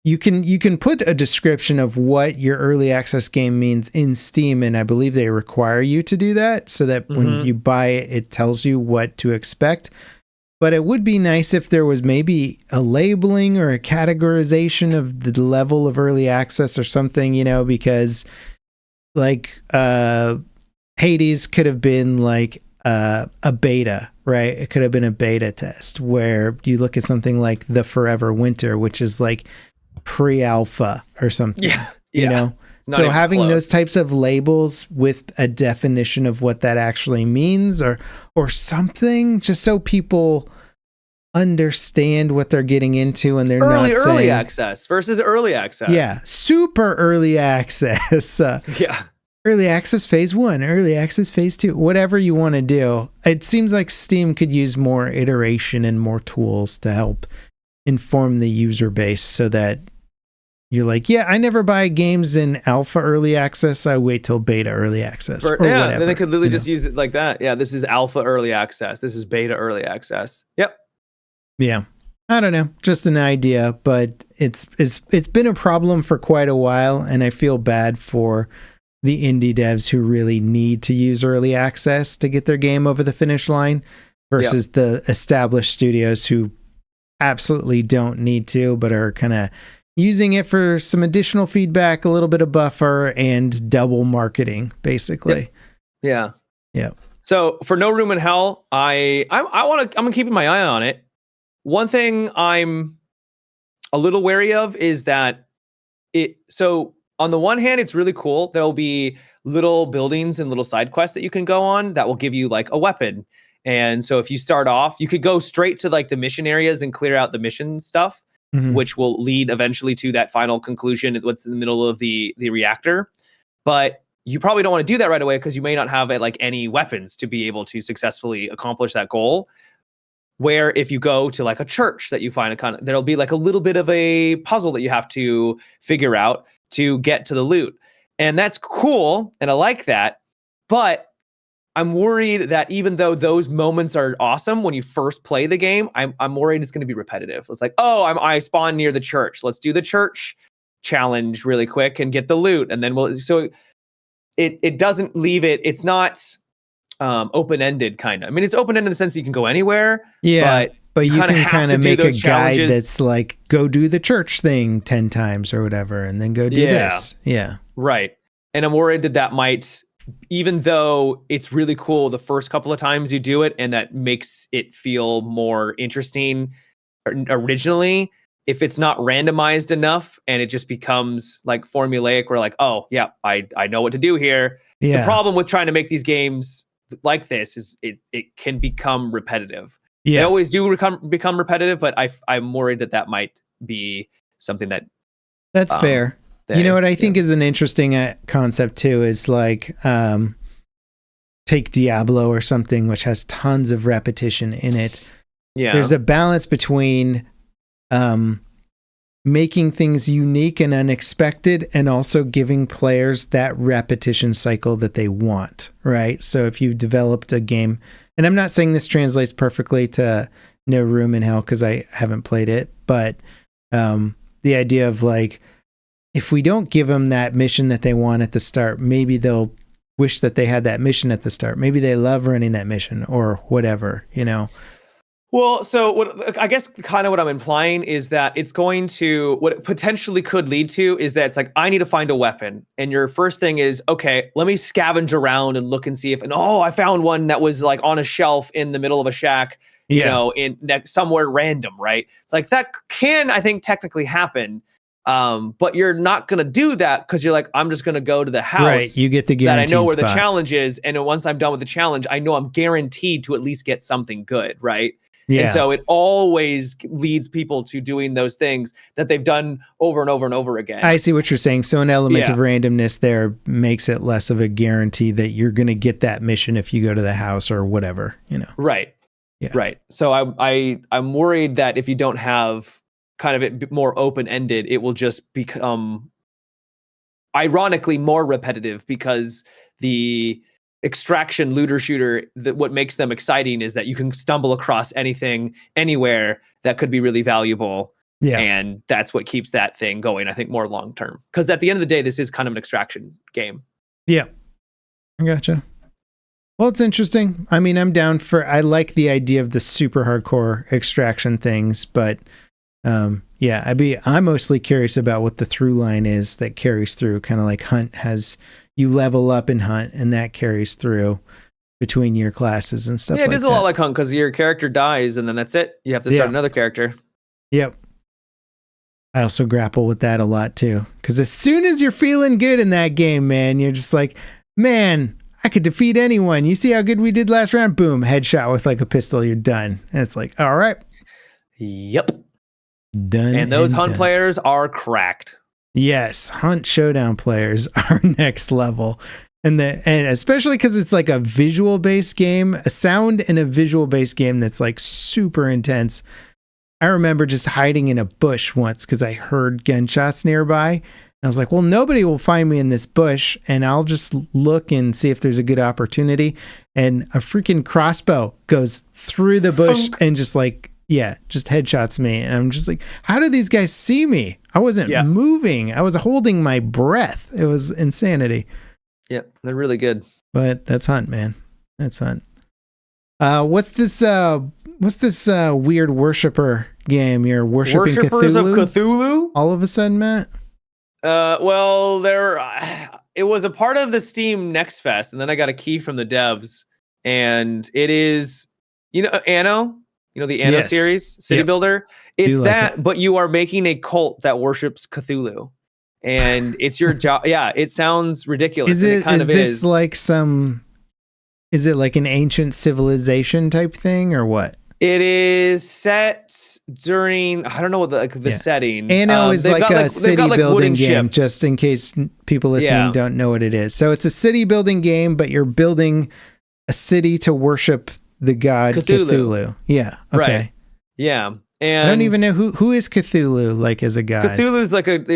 You can put a description of what your early access game means in Steam, and I believe they require you to do that so that when you buy it, it tells you what to expect. But it would be nice if there was maybe a labeling or a categorization of the level of early access or something, because like Hades could have been like a beta, right? It could have been a beta test where you look at something like The Forever Winter, which is like pre-alpha or something, you know? So having those types of labels with a definition of what that actually means or something, just so people understand what they're getting into and they're not saying early access versus early access. Yeah. Super early access. Early access phase 1, early access phase 2, whatever you want to do. It seems like Steam could use more iteration and more tools to help inform the user base so that you're like, I never buy games in alpha early access. I wait till beta early access or whatever. Then they could literally just use it like that. Yeah, this is alpha early access. This is beta early access. Yep. Yeah. I don't know, just an idea, but it's been a problem for quite a while, and I feel bad for the indie devs who really need to use early access to get their game over the finish line versus the established studios who absolutely don't need to, but are kind of using it for some additional feedback, a little bit of buffer, and double marketing, basically. Yeah. So for No Room in Hell, I'm keeping my eye on it. One thing I'm a little wary of is that so on the one hand, it's really cool. There'll be little buildings and little side quests that you can go on that will give you like a weapon. And so if you start off, you could go straight to like the mission areas and clear out the mission stuff, which will lead eventually to that final conclusion. What's in the middle of the reactor. But you probably don't want to do that right away because you may not have like any weapons to be able to successfully accomplish that goal. Where if you go to like a church that you find there'll be like a little bit of a puzzle that you have to figure out to get to the loot. And that's cool. And I like that. But I'm worried that even though those moments are awesome when you first play the game, I'm worried it's going to be repetitive. It's like, I spawned near the church. Let's do the church challenge really quick and get the loot. And then so it doesn't leave it. It's not open-ended kind of. I mean, it's open-ended in the sense that you can go anywhere. Yeah. But you can kind of make a guide that's like, go do the church thing 10 times or whatever, and then go do this. Yeah. Right. And I'm worried that might, even though it's really cool the first couple of times you do it, and that makes it feel more interesting originally, if it's not randomized enough and it just becomes like formulaic, we're like, I know what to do here. Yeah. The problem with trying to make these games like this is it can become repetitive. They always do become repetitive, but I'm worried that might be something that's fair. You know what I think is an interesting concept too is like take Diablo or something which has tons of repetition in it. Yeah, there's a balance between making things unique and unexpected, and also giving players that repetition cycle that they want, right? So if you developed a game, and I'm not saying this translates perfectly to No Room in Hell because I haven't played it, but the idea of like, if we don't give them that mission that they want at the start, maybe they'll wish that they had that mission at the start. Maybe they love running that mission or whatever, Well, so what I guess kind of what I'm implying is that it's going to, what it potentially could lead to is that it's like, I need to find a weapon. And your first thing is, okay, let me scavenge around and look and see if, and oh, I found one that was like on a shelf in the middle of a shack, you know, in somewhere random, right? It's like that can, I think, technically happen. But you're not going to do that because you're like, I'm just going to go to the house. Right, you get the guaranteed that I know where spot. the challenge is. And once I'm done with the challenge, I know I'm guaranteed to at least get something good, right? Yeah. And so it always leads people to doing those things that they've done over and over and over again. I see what you're saying. So an element of randomness there makes it less of a guarantee that you're going to get that mission if you go to the house or whatever, you know? Right. Yeah. Right. So I'm worried that if you don't have kind of it more open-ended, it will just become ironically more repetitive because the extraction looter shooter, that what makes them exciting is that you can stumble across anything anywhere that could be really valuable. Yeah. And that's what keeps that thing going, I think, more long term. Because at the end of the day, this is kind of an extraction game. Yeah. I gotcha. Well, it's interesting. I mean, I'm down for, I like the idea of the super hardcore extraction things, but yeah, I'm mostly curious about what the through line is that carries through, kind of like Hunt has, you level up in Hunt and that carries through between your classes and stuff. Yeah, it is a lot like Hunt because your character dies and then that's it. You have to start another character. Yep. I also grapple with that a lot too, because as soon as you're feeling good in that game, man, you're just like, man, I could defeat anyone. You see how good we did last round? Boom, headshot with like a pistol, you're done. And it's like, all right. Yep. Done. And those Hunt players are cracked. Yes, Hunt Showdown players are next level. And especially because it's like a visual based game, a sound and a visual based game that's like super intense. I remember just hiding in a bush once because I heard gunshots nearby. And I was like, well, nobody will find me in this bush and I'll just look and see if there's a good opportunity. And a freaking crossbow goes through the bush and just like, just headshots me. And I'm just like, how do these guys see me? I wasn't moving. I was holding my breath. It was insanity. Yeah, they're really good. But that's Hunt, man. That's Hunt. What's this weird worshiper game? You're worshiping Worshippers Cthulhu? of Cthulhu? All of a sudden, Matt? Well, it was a part of the Steam Next Fest, and then I got a key from the devs, and it is, Anno? The Anno series, City Builder? It's that, but you are making a cult that worships Cthulhu. And it's your job. Yeah, it sounds ridiculous. Is it like an ancient civilization type thing or what? It is set during, I don't know what the setting. Anno is like a city building game, just in case people listening don't know what it is. So it's a city building game, but you're building a city to worship the god Cthulhu. Yeah. Okay. Right. Yeah. And I don't even know who is Cthulhu like as a god. Cthulhu is like Cthulhu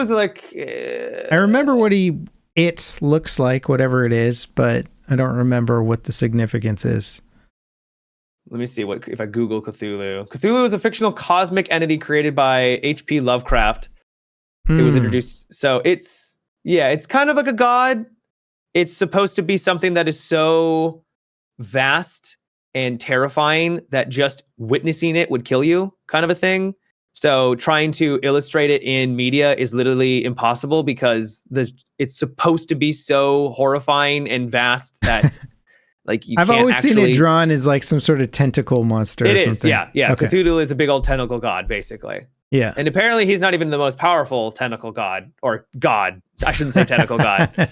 is like. I remember what it looks like, whatever it is, but I don't remember what the significance is. Let me see if I Google Cthulhu. Cthulhu is a fictional cosmic entity created by H.P. Lovecraft. It was introduced. So it's kind of like a god. It's supposed to be something that is so vast and terrifying that just witnessing it would kill you, kind of a thing. So trying to illustrate it in media is literally impossible because it's supposed to be so horrifying and vast that like I've always seen it drawn as like some sort of tentacle monster. It or is, something. yeah. Okay. Cthulhu is a big old tentacle god, basically. Yeah. And apparently he's not even the most powerful tentacle god, or god. I shouldn't say tentacle god.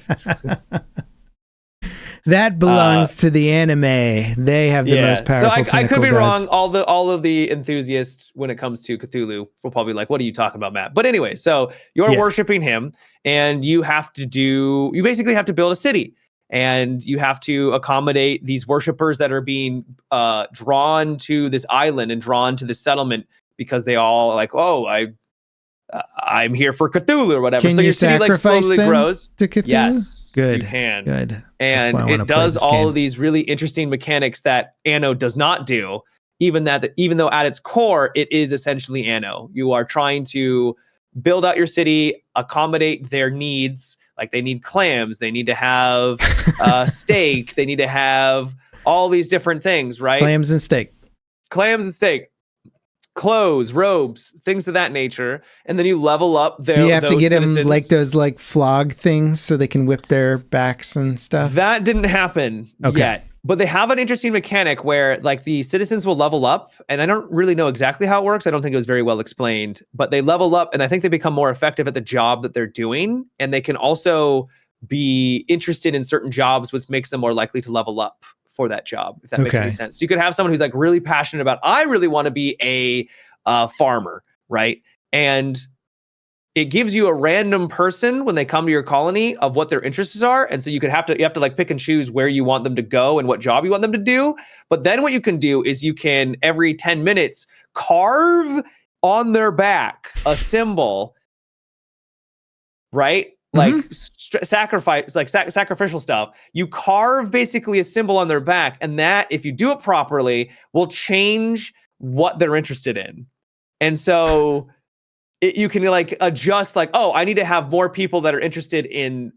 That belongs to the anime. They have the most powerful tentacle I could be gods. wrong. All of the enthusiasts when it comes to Cthulhu will probably be like, what are you talking about, Matt? But anyway, so you're worshiping him and you basically have to build a city and you have to accommodate these worshipers that are being drawn to this island and drawn to this settlement because they all like, I'm here for Cthulhu or whatever. Can so you your city like slowly grows to Cthulhu? Yes, good. You can. Good. And it does all of these really interesting mechanics that Anno does not do. Even though at its core it is essentially Anno. You are trying to build out your city, accommodate their needs. Like they need clams, they need to have steak, they need to have all these different things, right? Clams and steak. Clothes, robes, things of that nature, and then you level up Do you have those to get citizens. them like those like flog things so they can whip their backs and stuff? That didn't happen yet, but they have an interesting mechanic where like the citizens will level up, and I don't really know exactly how it works. I don't think it was very well explained, but they level up, and I think they become more effective at the job that they're doing, and they can also be interested in certain jobs, which makes them more likely to level up for that job, if that makes any sense. So you could have someone who's like really passionate about, I really want to be a farmer, right? And it gives you a random person when they come to your colony of what their interests are. And so you have to like pick and choose where you want them to go and what job you want them to do. But then what you can do is you can every 10 minutes carve on their back a symbol, right? Like sacrifice, like sacrificial stuff. You carve basically a symbol on their back, and that, if you do it properly, will change what they're interested in. And so you can like adjust, like, oh, I need to have more people that are interested in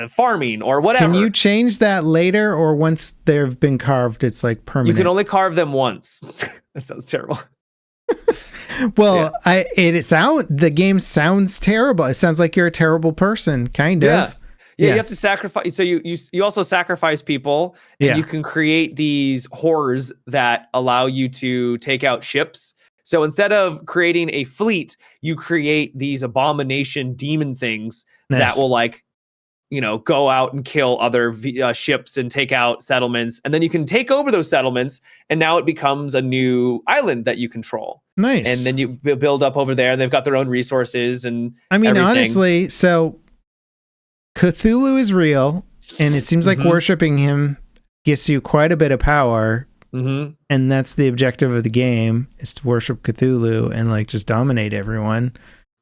farming or whatever. Can you change that later, or once they've been carved, it's like permanent? You can only carve them once. That sounds terrible. Well, the game sounds terrible. It sounds like you're a terrible person, kind of. Yeah, you have to sacrifice. So you also sacrifice people, and you can create these horrors that allow you to take out ships. So instead of creating a fleet, you create these abomination demon things that will like, go out and kill other ships and take out settlements. And then you can take over those settlements, and now it becomes a new island that you control. Nice. And then you build up over there, and they've got their own resources and everything. Honestly, so Cthulhu is real, and it seems like worshiping him gives you quite a bit of power. And that's the objective of the game, is to worship Cthulhu and like just dominate everyone.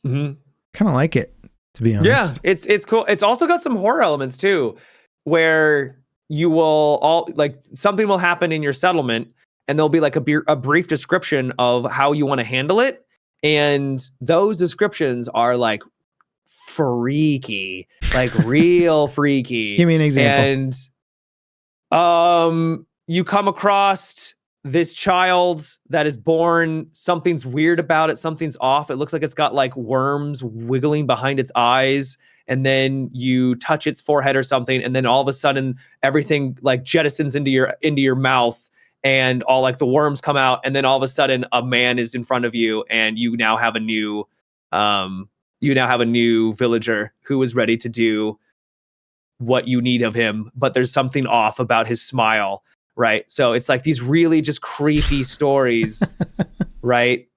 Kind of like it, to be honest. Yeah, it's cool. It's also got some horror elements too, where you will something will happen in your settlement, and there'll be like a brief description of how you want to handle it, and those descriptions are like freaky, like real freaky. Give me an example. And you come across this child that is born, something's weird about it, something's off. It looks like it's got like worms wiggling behind its eyes, and then you touch its forehead or something, and then all of a sudden everything like jettisons into your mouth, and all like the worms come out, and then all of a sudden a man is in front of you, and you now have a new villager who is ready to do what you need of him, but there's something off about his smile. Right. So it's like these really just creepy stories. Right.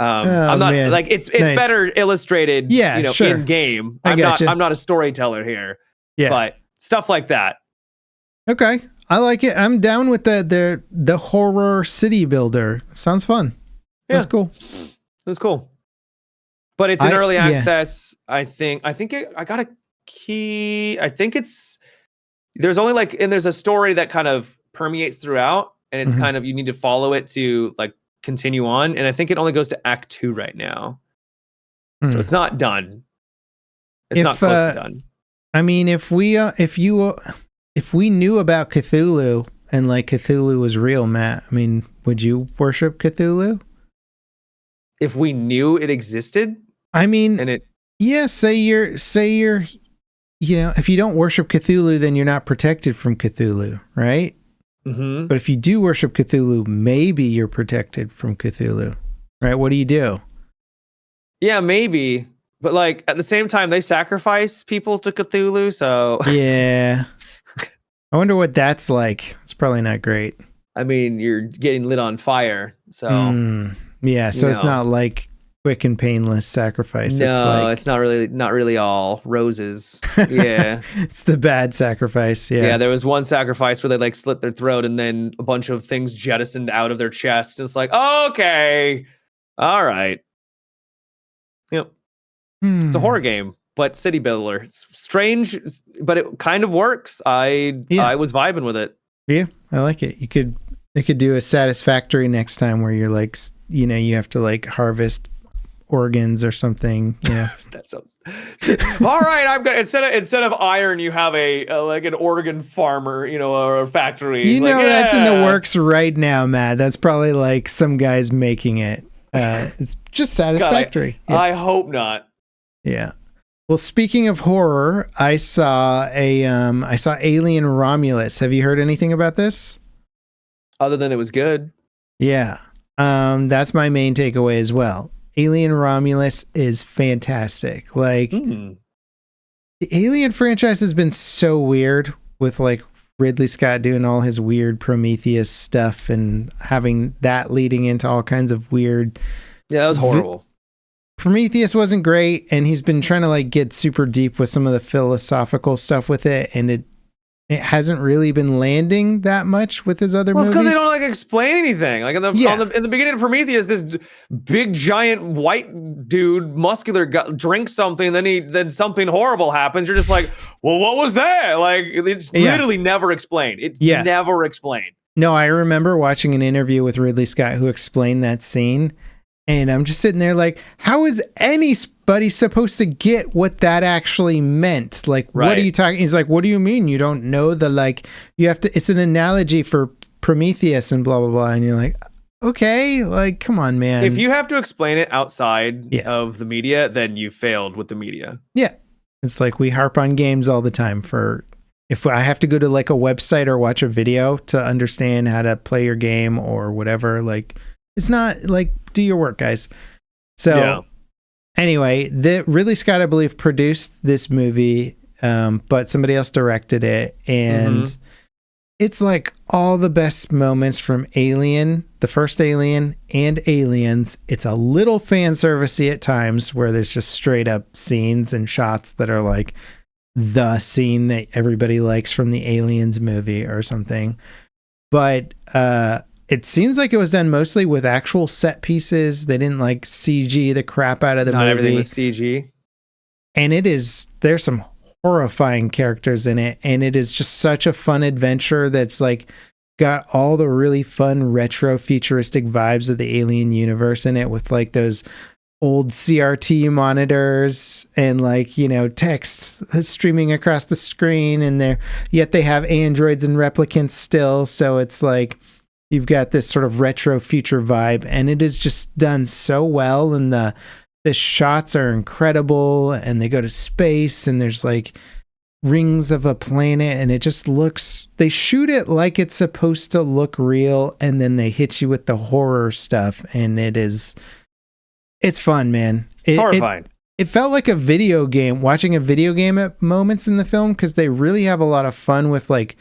I'm not like it's nice. Better illustrated, in game. I'm not a storyteller here. Yeah. But stuff like that. Okay. I like it. I'm down with the horror city builder. Sounds fun. Yeah. That's cool. That's cool. But it's in early access. I think I got a key. I think there's only like, and there's a story that kind of permeates throughout, and it's kind of, you need to follow it to like continue on, and I think it only goes to Act 2 right now, so it's not done. It's not close to done. I mean, if we knew about Cthulhu and like Cthulhu was real, Matt, I mean, would you worship Cthulhu if we knew it existed? I mean, say you're if you don't worship Cthulhu, then you're not protected from Cthulhu, right? But if you do worship Cthulhu, maybe you're protected from Cthulhu, right? What do you do? Yeah, maybe. But like at the same time, they sacrifice people to Cthulhu, so yeah. I wonder what that's like. It's probably not great. I mean, you're getting lit on fire, so yeah. So it's not like quick and painless sacrifice. No, it's not really all roses. Yeah. It's the bad sacrifice. Yeah. Yeah, there was one sacrifice where they like slit their throat, and then a bunch of things jettisoned out of their chest. It's like, okay, all right. Yep. It's a horror game, but city builder. It's strange, but it kind of works. I was vibing with it. Yeah, I like it. They could do a Satisfactory next time where you're like, you have to like harvest organs or something. Yeah. That sounds all right. I'm gonna instead of iron, you have a like an organ farmer, or a factory. You know, that's in the works right now, Matt. That's probably like some guys making it. It's just satisfactory. God, I hope not. Yeah. Well, speaking of horror, I saw Alien Romulus. Have you heard anything about this? Other than it was good. Yeah. That's my main takeaway as well. Alien Romulus is fantastic. Like the Alien franchise has been so weird with like Ridley Scott doing all his weird Prometheus stuff and having that leading into all kinds of weird. Yeah, that was horrible. Prometheus wasn't great, and he's been trying to like get super deep with some of the philosophical stuff with it, and it hasn't really been landing that much with his other movies. Because they don't like explain anything. Like in the beginning of Prometheus, this big giant white dude, muscular guy, drinks something, then something horrible happens. You're just like, well, what was that? Like it's literally never explained. It's never explained. No, I remember watching an interview with Ridley Scott who explained that scene. And I'm just sitting there like, how is anybody supposed to get what that actually meant? Like, What are you talking? He's like, what do you mean? You don't know you have to, it's an analogy for Prometheus and blah, blah, blah. And you're like, okay, like, come on, man. If you have to explain it outside of the media, then you failed with the media. Yeah. It's like we harp on games all the time if I have to go to like a website or watch a video to understand how to play your game or whatever, like, it's not like, do your work, guys. So anyway, Ridley Scott, I believe, produced this movie, but somebody else directed it. And it's like all the best moments from Alien, the first Alien, and Aliens. It's a little fan servicey at times where there's just straight up scenes and shots that are like the scene that everybody likes from the Aliens movie or something. But it seems like it was done mostly with actual set pieces. They didn't like CG the crap out of the movie. Not everything was CG. And there's some horrifying characters in it. And it is just such a fun adventure that's like got all the really fun retro futuristic vibes of the Alien universe in it with like those old CRT monitors and like, text streaming across the screen yet they have androids and replicants still. So it's like, you've got this sort of retro future vibe, and it is just done so well. And the shots are incredible, and they go to space, and there's like rings of a planet, and it just they shoot it like it's supposed to look real, and then they hit you with the horror stuff, and it's fun, man. It's horrifying. It felt like a video game, watching a video game at moments in the film, because they really have a lot of fun with like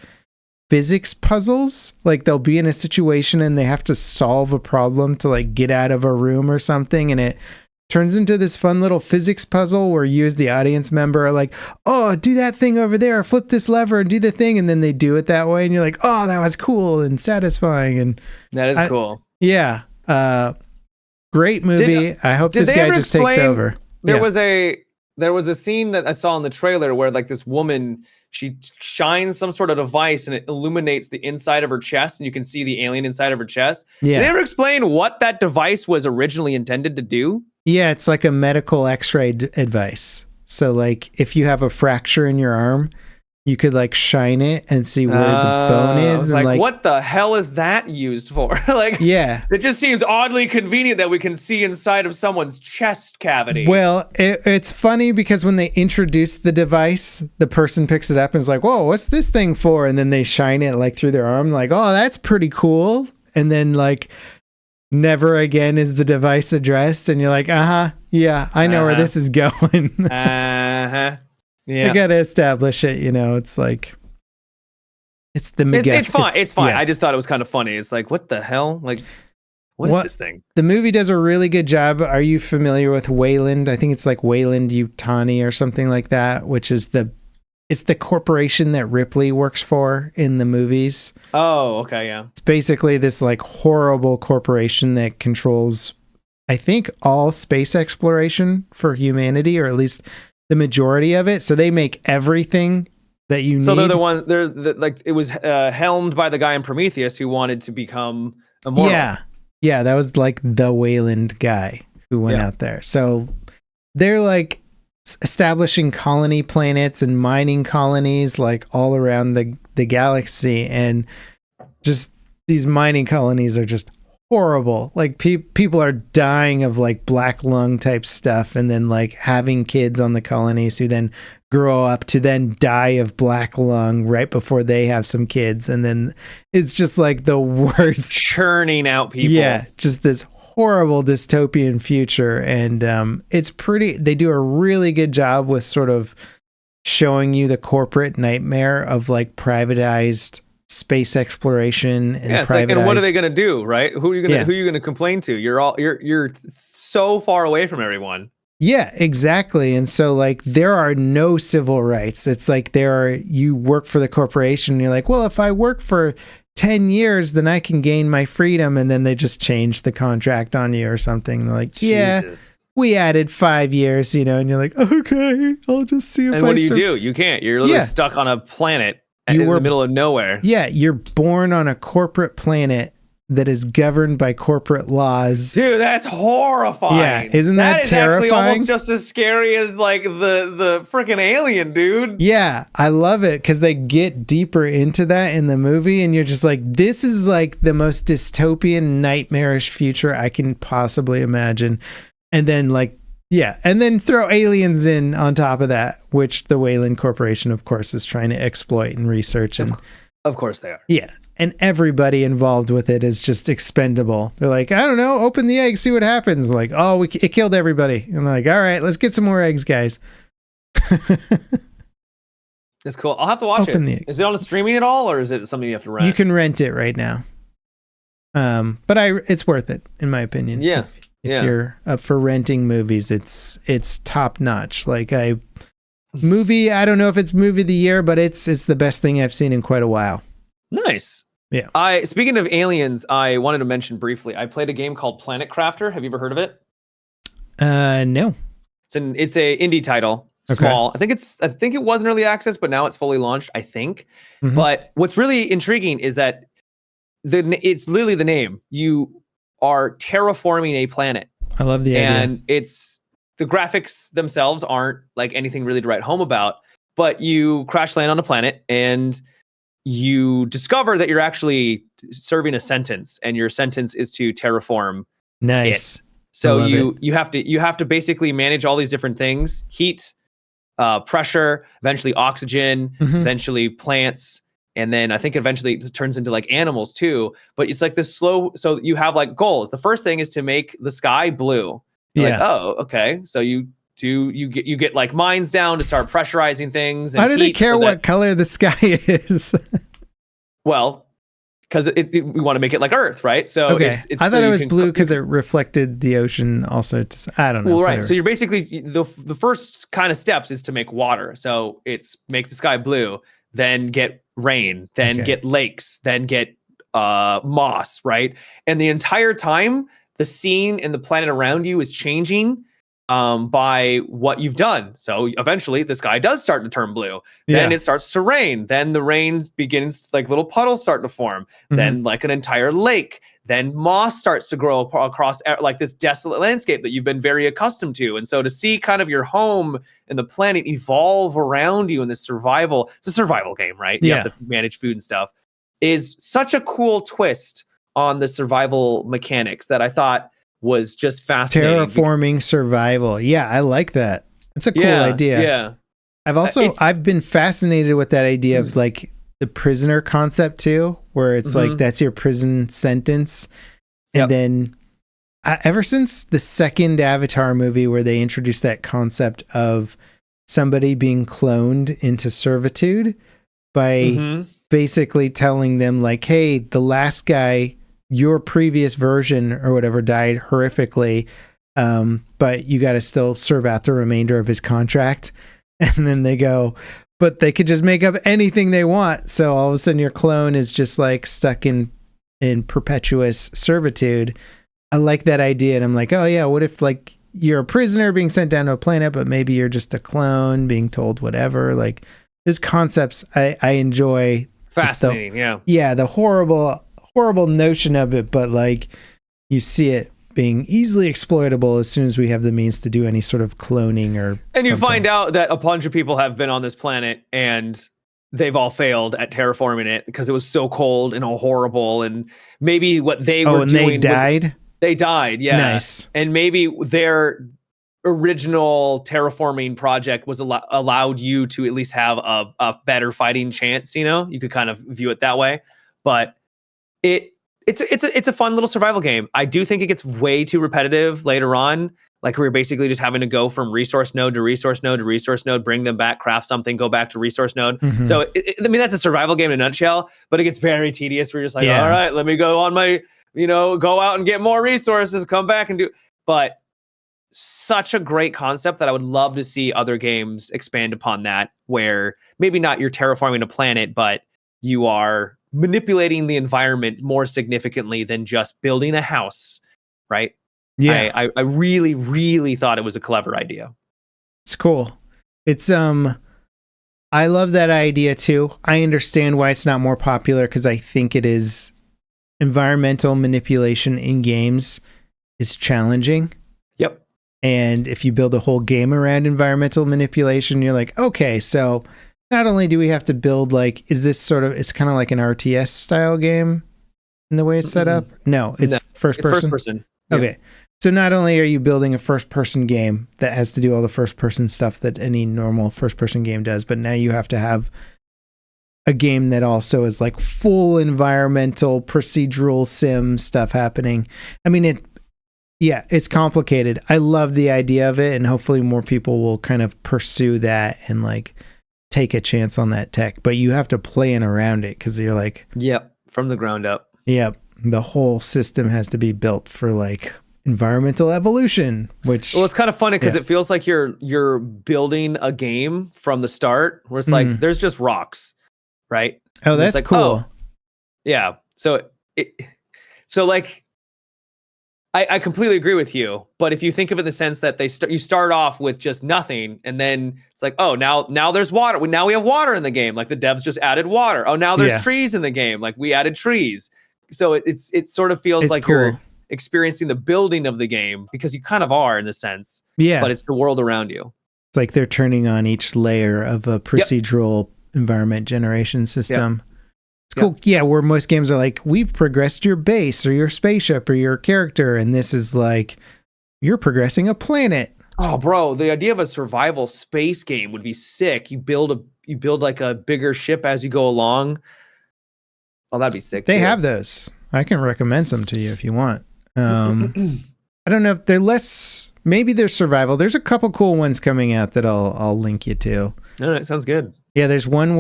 physics puzzles. Like they'll be in a situation and they have to solve a problem to like get out of a room or something, and it turns into this fun little physics puzzle where you as the audience member are like, oh, do that thing over there, flip this lever and do the thing, and then they do it that way and you're like, oh, that was cool and satisfying. And that is cool. Yeah. Great movie. I hope this guy just takes over. There was a scene that I saw in the trailer where like this woman, she shines some sort of device and it illuminates the inside of her chest, and you can see the alien inside of her chest. Yeah. Did they ever explain what that device was originally intended to do? Yeah, it's like a medical x-ray advice. So like if you have a fracture in your arm, you could like shine it and see where the bone is. And like, what the hell is that used for? Like, yeah, it just seems oddly convenient that we can see inside of someone's chest cavity. Well, it's funny because when they introduce the device, the person picks it up and is like, whoa, what's this thing for? And then they shine it like through their arm, like, oh, that's pretty cool. And then like, never again is the device addressed. And you're like, yeah, I know where this is going. Yeah, they got to establish it. It's like, it's the McGuffin. It's fine. It's fine. Yeah. I just thought it was kind of funny. It's like, what the hell? Like, what is this thing? The movie does a really good job. Are you familiar with Wayland? I think it's like Wayland Yutani or something like that, which is it's the corporation that Ripley works for in the movies. Oh, okay, yeah. It's basically this like horrible corporation that controls, I think, all space exploration for humanity, or at least the majority of it. So they make everything that you need. So they're the one. Like it was helmed by the guy in Prometheus who wanted to become immortal. Yeah, that was like the Wayland guy who went out there. So they're like establishing colony planets and mining colonies like all around the galaxy, and just these mining colonies are just horrible. Like people are dying of like black lung type stuff, and then like having kids on the colonies who then grow up to then die of black lung right before they have some kids, and then it's just like the worst, churning out people. Yeah, just this horrible dystopian future. And they do a really good job with sort of showing you the corporate nightmare of like privatized space exploration and it's like, and what are they going to do, right? Who are you going to complain to? You're so far away from everyone. Yeah, exactly. And so like there are no civil rights. It's like you work for the corporation and you're like, well, if I work for 10 years, then I can gain my freedom. And then they just change the contract on you or something. They're like, yeah, we added 5 years, and you're like, okay, I'll just see if And what do? You can't. You're literally stuck on a planet in the middle of nowhere. Yeah, you're born on a corporate planet that is governed by corporate laws. Dude, that's horrifying. Yeah, isn't that terrifying? Actually almost just as scary as like the freaking alien, dude. Yeah, I love it because they get deeper into that in the movie, and you're just like, this is like the most dystopian, nightmarish future I can possibly imagine. And then and then throw aliens in on top of that, which the Wayland Corporation, of course, is trying to exploit and research. And of course they are. Yeah. And everybody involved with it is just expendable. They're like, I don't know, open the egg, see what happens. Like, oh, it killed everybody. And they're like, all right, let's get some more eggs, guys. It's cool. I'll have to watch it. Is it on streaming at all, or is it something you have to rent? You can rent it right now. But it's worth it, in my opinion. Yeah. If you're up for renting movies, it's top notch. Like I don't know if it's movie of the year, but it's the best thing I've seen in quite a while. Nice. Yeah. Speaking of aliens, I wanted to mention briefly, I played a game called Planet Crafter. Have you ever heard of it? No. It's a indie title. Small. Okay. I think it was in early access, but now it's fully launched, I think. Mm-hmm. But what's really intriguing is that it's literally the name. You are terraforming a planet. I love the idea. And the graphics themselves aren't like anything really to write home about, but you crash land on a planet and you discover that you're actually serving a sentence, and your sentence is to terraform. Nice. It. So you have to basically manage all these different things: heat, pressure, eventually oxygen, eventually plants, and then I think eventually it turns into like animals too. But it's like this slow. So you have like goals. The first thing is to make the sky blue. You're like, oh, okay. So you get like mines down to start pressurizing things. And why do they care what color the sky is? Well, because we want to make it like Earth, right? So okay. I thought it was blue because it reflected the ocean also. I don't know. Well, right. Whatever. So you're basically the first kind of steps is to make water. So it's make the sky blue, then get rain, then get lakes, then get moss, right? And the entire time, the scene and the planet around you is changing by what you've done. So eventually the sky does start to turn blue. Then it starts to rain. Then the rain begins, like little puddles start to form. Then like an entire lake. Then moss starts to grow across like this desolate landscape that you've been very accustomed to. And so to see kind of your home and the planet evolve around you in this survival, it's a survival game, right? You have to manage food and stuff, is such a cool twist on the survival mechanics that I thought was just fascinating. Terraforming survival. Yeah, I like that. It's a cool idea. Yeah. I've been fascinated with that idea of like the prisoner concept too, where it's like that's your prison sentence. And then ever since the second Avatar movie where they introduced that concept of somebody being cloned into servitude by basically telling them like, hey, the last guy, your previous version or whatever, died horrifically, but you got to still serve out the remainder of his contract. And then they go, but they could just make up anything they want. So all of a sudden your clone is just like stuck in perpetuous servitude. I like that idea. And I'm like, oh yeah, what if like you're a prisoner being sent down to a planet, but maybe you're just a clone being told whatever. Like those concepts I enjoy. Fascinating. Yeah. The horrible notion of it, but like you see it being easily exploitable as soon as we have the means to do any sort of cloning or And you something. find out that a bunch of people have been on this planet and they've all failed at terraforming it because it was so cold and horrible. And maybe what they were and doing they died. Yeah. Nice. And maybe their original terraforming project was allowed you to at least have a better fighting chance. You could kind of view it that way, but it's a fun little survival game. I do think it gets way too repetitive later on. Like we're basically just having to go from resource node to resource node to resource node, bring them back, craft something, go back to resource node. Mm-hmm. So that's a survival game in a nutshell, but it gets very tedious. We're just like, all right, let me go on my, go out and get more resources, come back and do. But such a great concept that I would love to see other games expand upon that, where maybe not you're terraforming a planet, but you are manipulating the environment more significantly than just building a house, right? Yeah. I really, really thought it was a clever idea. It's cool. It's I love that idea too. I understand why it's not more popular, because I think it is environmental manipulation in games is challenging. Yep. And if you build a whole game around environmental manipulation, you're like, okay, so not only do we have to build is this sort of, it's kind of like an RTS style game in the way it's set up? No, it's first person. First person. Okay. Yep. So not only are you building a first person game that has to do all the first person stuff that any normal first person game does, but now you have to have a game that also is like full environmental procedural sim stuff happening. I mean, it's complicated. I love the idea of it, and hopefully more people will kind of pursue that and take a chance on that tech, but you have to plan around it, because you're from the ground up. The whole system has to be built for environmental evolution, which it's kind of funny because it feels like you're building a game from the start, where it's there's just rocks, right? Oh, that's cool. Yeah. I completely agree with you, but if you think of it in the sense that you start off with just nothing, and then it's like, oh, now there's water. Now we have water in the game. Like the devs just added water. Oh, now there's trees in the game. Like we added trees. So it sort of feels like cool. You're experiencing the building of the game, because you kind of are in a sense. Yeah. But it's the world around you. It's like they're turning on each layer of a procedural environment generation system. Yep. It's cool. Yeah, where most games are we've progressed your base or your spaceship or your character, and this is you're progressing a planet. Oh, bro, the idea of a survival space game would be sick. You build a bigger ship as you go along. Oh, that'd be sick. They have those. I can recommend some to you if you want. I don't know if they're maybe they're survival. There's a couple cool ones coming out that I'll link you to. All right, sounds good. Yeah, there's one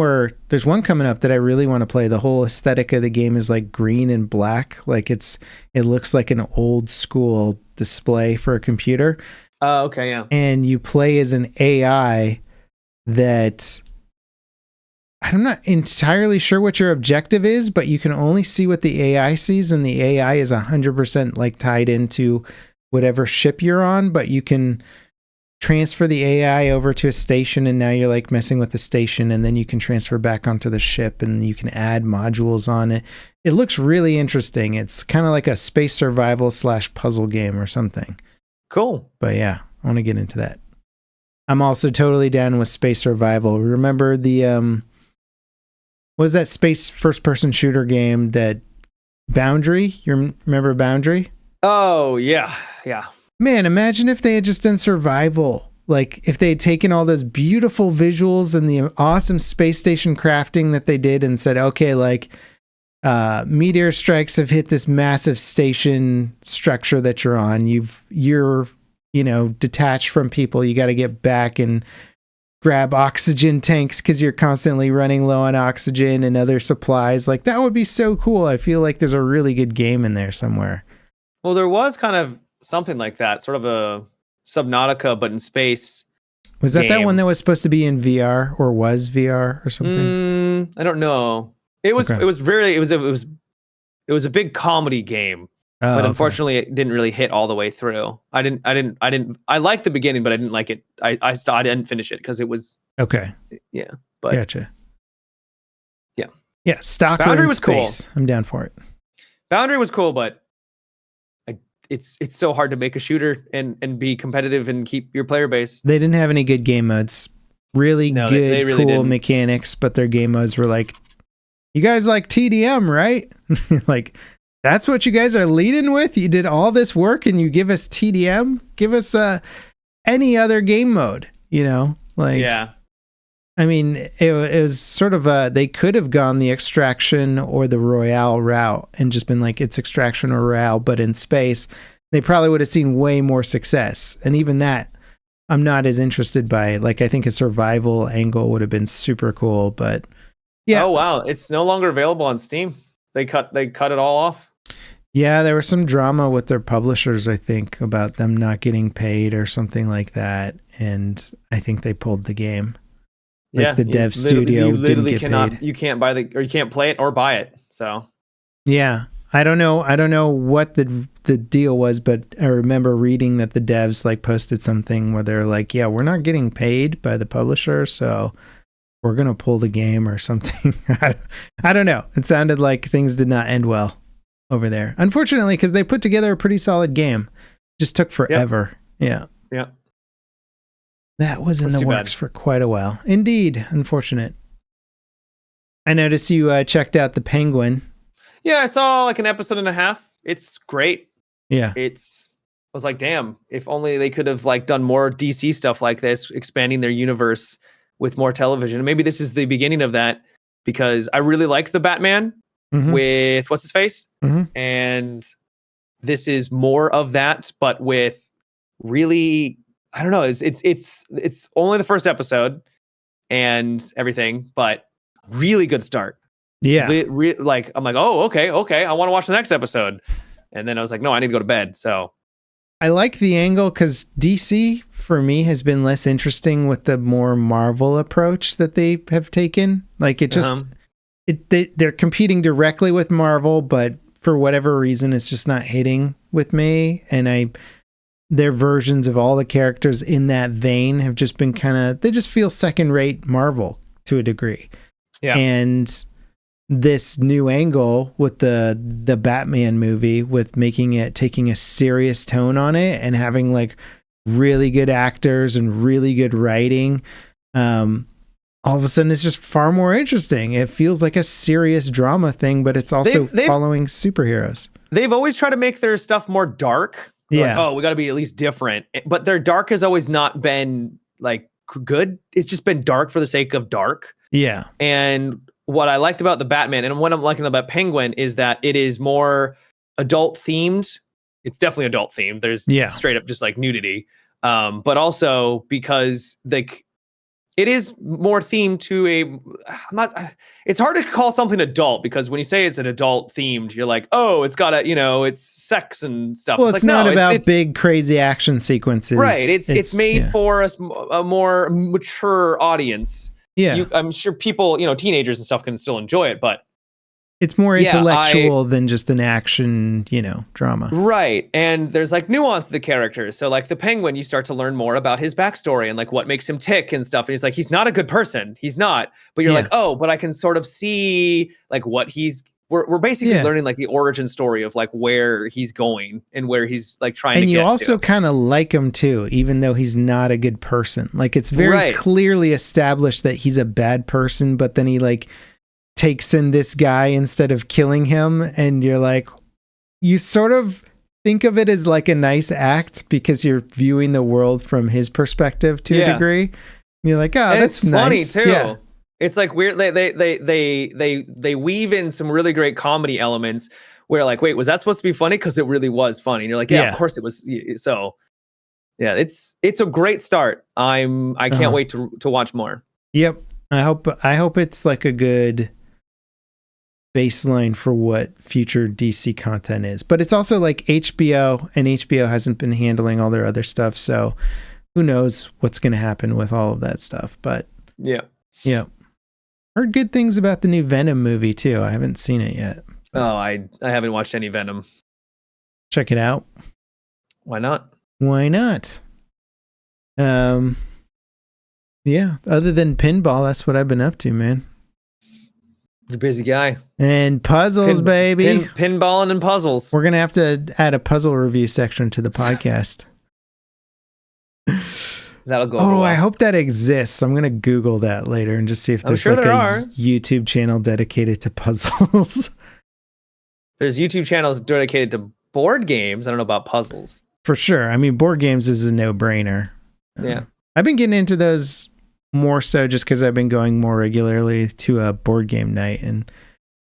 coming up that I really want to play. The whole aesthetic of the game is green and black. It looks like an old school display for a computer. Oh, okay, yeah. And you play as an AI that I'm not entirely sure what your objective is, but you can only see what the AI sees, and the AI is 100% tied into whatever ship you're on, but you can transfer the AI over to a station, and now you're messing with the station, and then you can transfer back onto the ship, and you can add modules on it. It looks really interesting. It's kind of like a space survival / puzzle game or something. Cool. But yeah, I want to get into that. I'm also totally down with space survival. Remember the what was that space first person shooter game, that Boundary? You remember Boundary? Oh, yeah. Man, imagine if they had just done survival. If they had taken all those beautiful visuals and the awesome space station crafting that they did and said, okay, meteor strikes have hit this massive station structure that you're on. You're detached from people. You got to get back and grab oxygen tanks because you're constantly running low on oxygen and other supplies. That would be so cool. I feel like there's a really good game in there somewhere. Well, there was kind of something like that, sort of a Subnautica, but in space. Was that one that was supposed to be in VR, or was VR or something? I don't know. It was a big comedy game, but unfortunately it didn't really hit all the way through. I liked the beginning, but I didn't like it. I didn't finish it because it was okay. Yeah, but gotcha. Yeah. Stalker Boundary in was space. cool. I'm down for it. Boundary was cool, but it's so hard to make a shooter and be competitive and keep your player base. They didn't have any good game modes. Really No, good, they really cool didn't. mechanics, but their game modes were like, you guys like TDM, right? Like, that's what you guys are leading with? You did all this work and you give us TDM? Give us any other game mode, you know? Like, Yeah. I mean, it was sort of they could have gone the extraction or the Royale route and just been like, it's extraction or Royale, but in space. They probably would have seen way more success. And even that, I'm not as interested by. Like, I think a survival angle would have been super cool, but yeah. Oh, wow. It's no longer available on Steam. They cut it all off. Yeah, there was some drama with their publishers, I think, about them not getting paid or something like that. And I think they pulled the game. Like the dev studio didn't get paid. You can't buy you can't play it or buy it. So yeah, I don't know what the deal was, but I remember reading that the devs like posted something where they're like, yeah, we're not getting paid by the publisher, so we're gonna pull the game or something. I don't know. It sounded like things did not end well over there, unfortunately, because they put together a pretty solid game. Just took forever. Yep. Yeah. That was in the works for quite a while. Indeed. Unfortunate. I noticed you checked out The Penguin. Yeah, I saw like an episode and a half. It's great. Yeah. I was like, damn, if only they could have like done more DC stuff like this, expanding their universe with more television. And maybe this is the beginning of that, because I really liked the Batman with what's his face. And this is more of that, but with really, I don't know. It's only the first episode and everything, but really good start. Yeah. Like I'm like, oh, okay. I want to watch the next episode. And then I was like, no, I need to go to bed. So I like the angle because DC for me has been less interesting with the more Marvel approach that they have taken. Like it just, they're competing directly with Marvel, but for whatever reason, it's just not hitting with me. And their versions of all the characters in that vein have just been they just feel second-rate Marvel to a degree. Yeah. And this new angle with the Batman movie, with taking a serious tone on it and having like really good actors and really good writing, all of a sudden it's just far more interesting. It feels like a serious drama thing, but it's also following superheroes. They've always tried to make their stuff more dark. Yeah. Like, oh, we got to be at least different. But their dark has always not been like good. It's just been dark for the sake of dark. Yeah. And what I liked about the Batman and what I'm liking about Penguin is that it is more adult themed. It's definitely adult themed. There's straight up just like nudity. But also because it is more themed to it's hard to call something adult, because when you say it's an adult themed, you're like, oh, it's got it's sex and stuff. Well, it's not about big crazy action sequences. Right. It's made for a more mature audience. Yeah. I'm sure people, teenagers and stuff can still enjoy it, but it's more intellectual than just an action, drama. Right. And there's like nuance to the characters. So like the Penguin, you start to learn more about his backstory and like what makes him tick and stuff. And he's like, he's not a good person. He's not. But you're like, oh, but I can sort of see like what we're basically learning like the origin story of like where he's going and where he's like trying to get to. And you also kind of like him too, even though he's not a good person. Like it's very clearly established that he's a bad person, but then he like takes in this guy instead of killing him, and you're like, you sort of think of it as like a nice act because you're viewing the world from his perspective to a degree. You're like, oh, and that's funny nice. Too. Yeah. It's like weird. They weave in some really great comedy elements where like, wait, was that supposed to be funny? Because it really was funny. And you're like, yeah, of course it was. So yeah, it's a great start. I can't wait to watch more. Yep. I hope it's like a good baseline for what future DC content is. But it's also like HBO, and HBO hasn't been handling all their other stuff, so who knows what's going to happen with all of that stuff. But yeah. Heard good things about the new Venom movie too. I haven't seen it yet. Oh, I haven't watched any Venom. Check it out. Why not? Yeah, other than pinball, that's what I've been up to, man. You're a busy guy. And puzzles, baby. Pinballing and puzzles. We're going to have to add a puzzle review section to the podcast. That'll go. Oh, I hope that exists. I'm going to Google that later and just see if there's YouTube channel dedicated to puzzles. There's YouTube channels dedicated to board games. I don't know about puzzles. For sure. I mean, board games is a no-brainer. Yeah. I've been getting into those more so just because I've been going more regularly to a board game night. And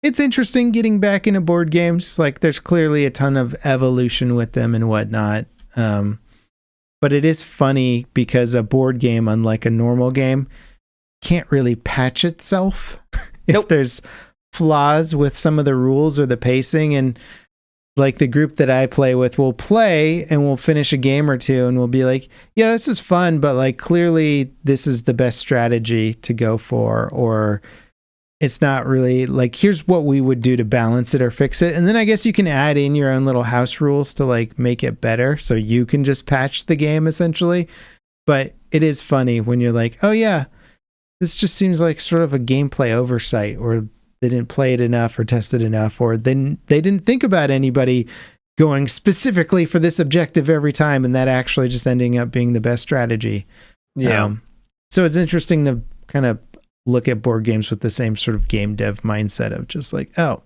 it's interesting getting back into board games. Like, there's clearly a ton of evolution with them and whatnot. But it is funny because a board game, unlike a normal game, can't really patch itself if there's flaws with some of the rules or the pacing. And like the group that I play with will play and we'll finish a game or two and we'll be like, yeah, this is fun, but like clearly this is the best strategy to go for, or it's not really like, here's what we would do to balance it or fix it. And then I guess you can add in your own little house rules to like make it better. So you can just patch the game essentially. But it is funny when you're like, oh yeah, this just seems like sort of a gameplay oversight, or they didn't play it enough or test it enough, or then they didn't think about anybody going specifically for this objective every time, and that actually just ending up being the best strategy. Yeah. So it's interesting to kind of look at board games with the same sort of game dev mindset of just like, yeah,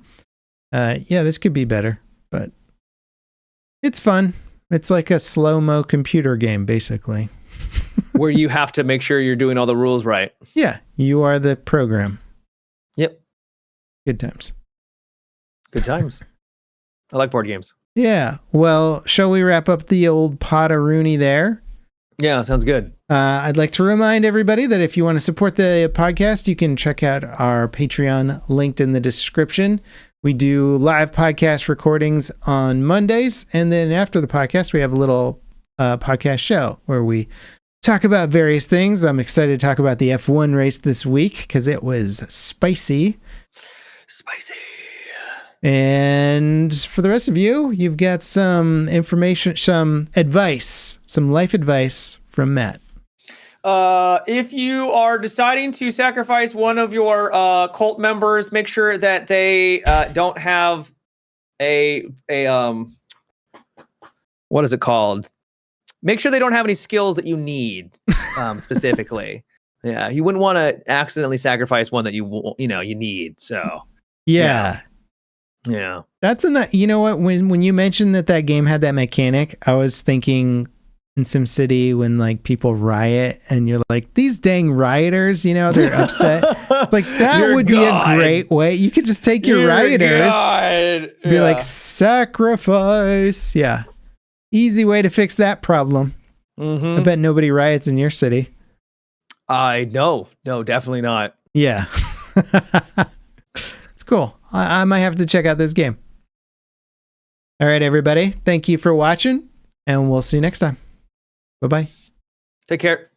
this could be better, but it's fun. It's like a slow-mo computer game, basically. Where you have to make sure you're doing all the rules right. Yeah, you are the program. Yep. Good times. Good times. I like board games. Yeah. Well, shall we wrap up the old pot-a-rooney there? Yeah, sounds good. I'd like to remind everybody that if you want to support the podcast, you can check out our Patreon linked in the description. We do live podcast recordings on Mondays, and then after the podcast, we have a little podcast show where we talk about various things. I'm excited to talk about the F1 race this week because it was spicy. And for the rest of you, you've got some information, some advice, some life advice from Matt. If you are deciding to sacrifice one of your cult members, make sure that they don't have a what is it called? Make sure they don't have any skills that you need specifically. Yeah, you wouldn't want to accidentally sacrifice one that you need. So yeah. That's you know what? When you mentioned that game had that mechanic, I was thinking in SimCity when like people riot and you're like, these dang rioters, they're upset. Like that would be a great way. You could just take your rioters, be like sacrifice. Yeah. Easy way to fix that problem. Mm-hmm. I bet nobody riots in your city. No, definitely not. Yeah. It's cool. I might have to check out this game. All right, everybody. Thank you for watching, and we'll see you next time. Bye-bye. Take care.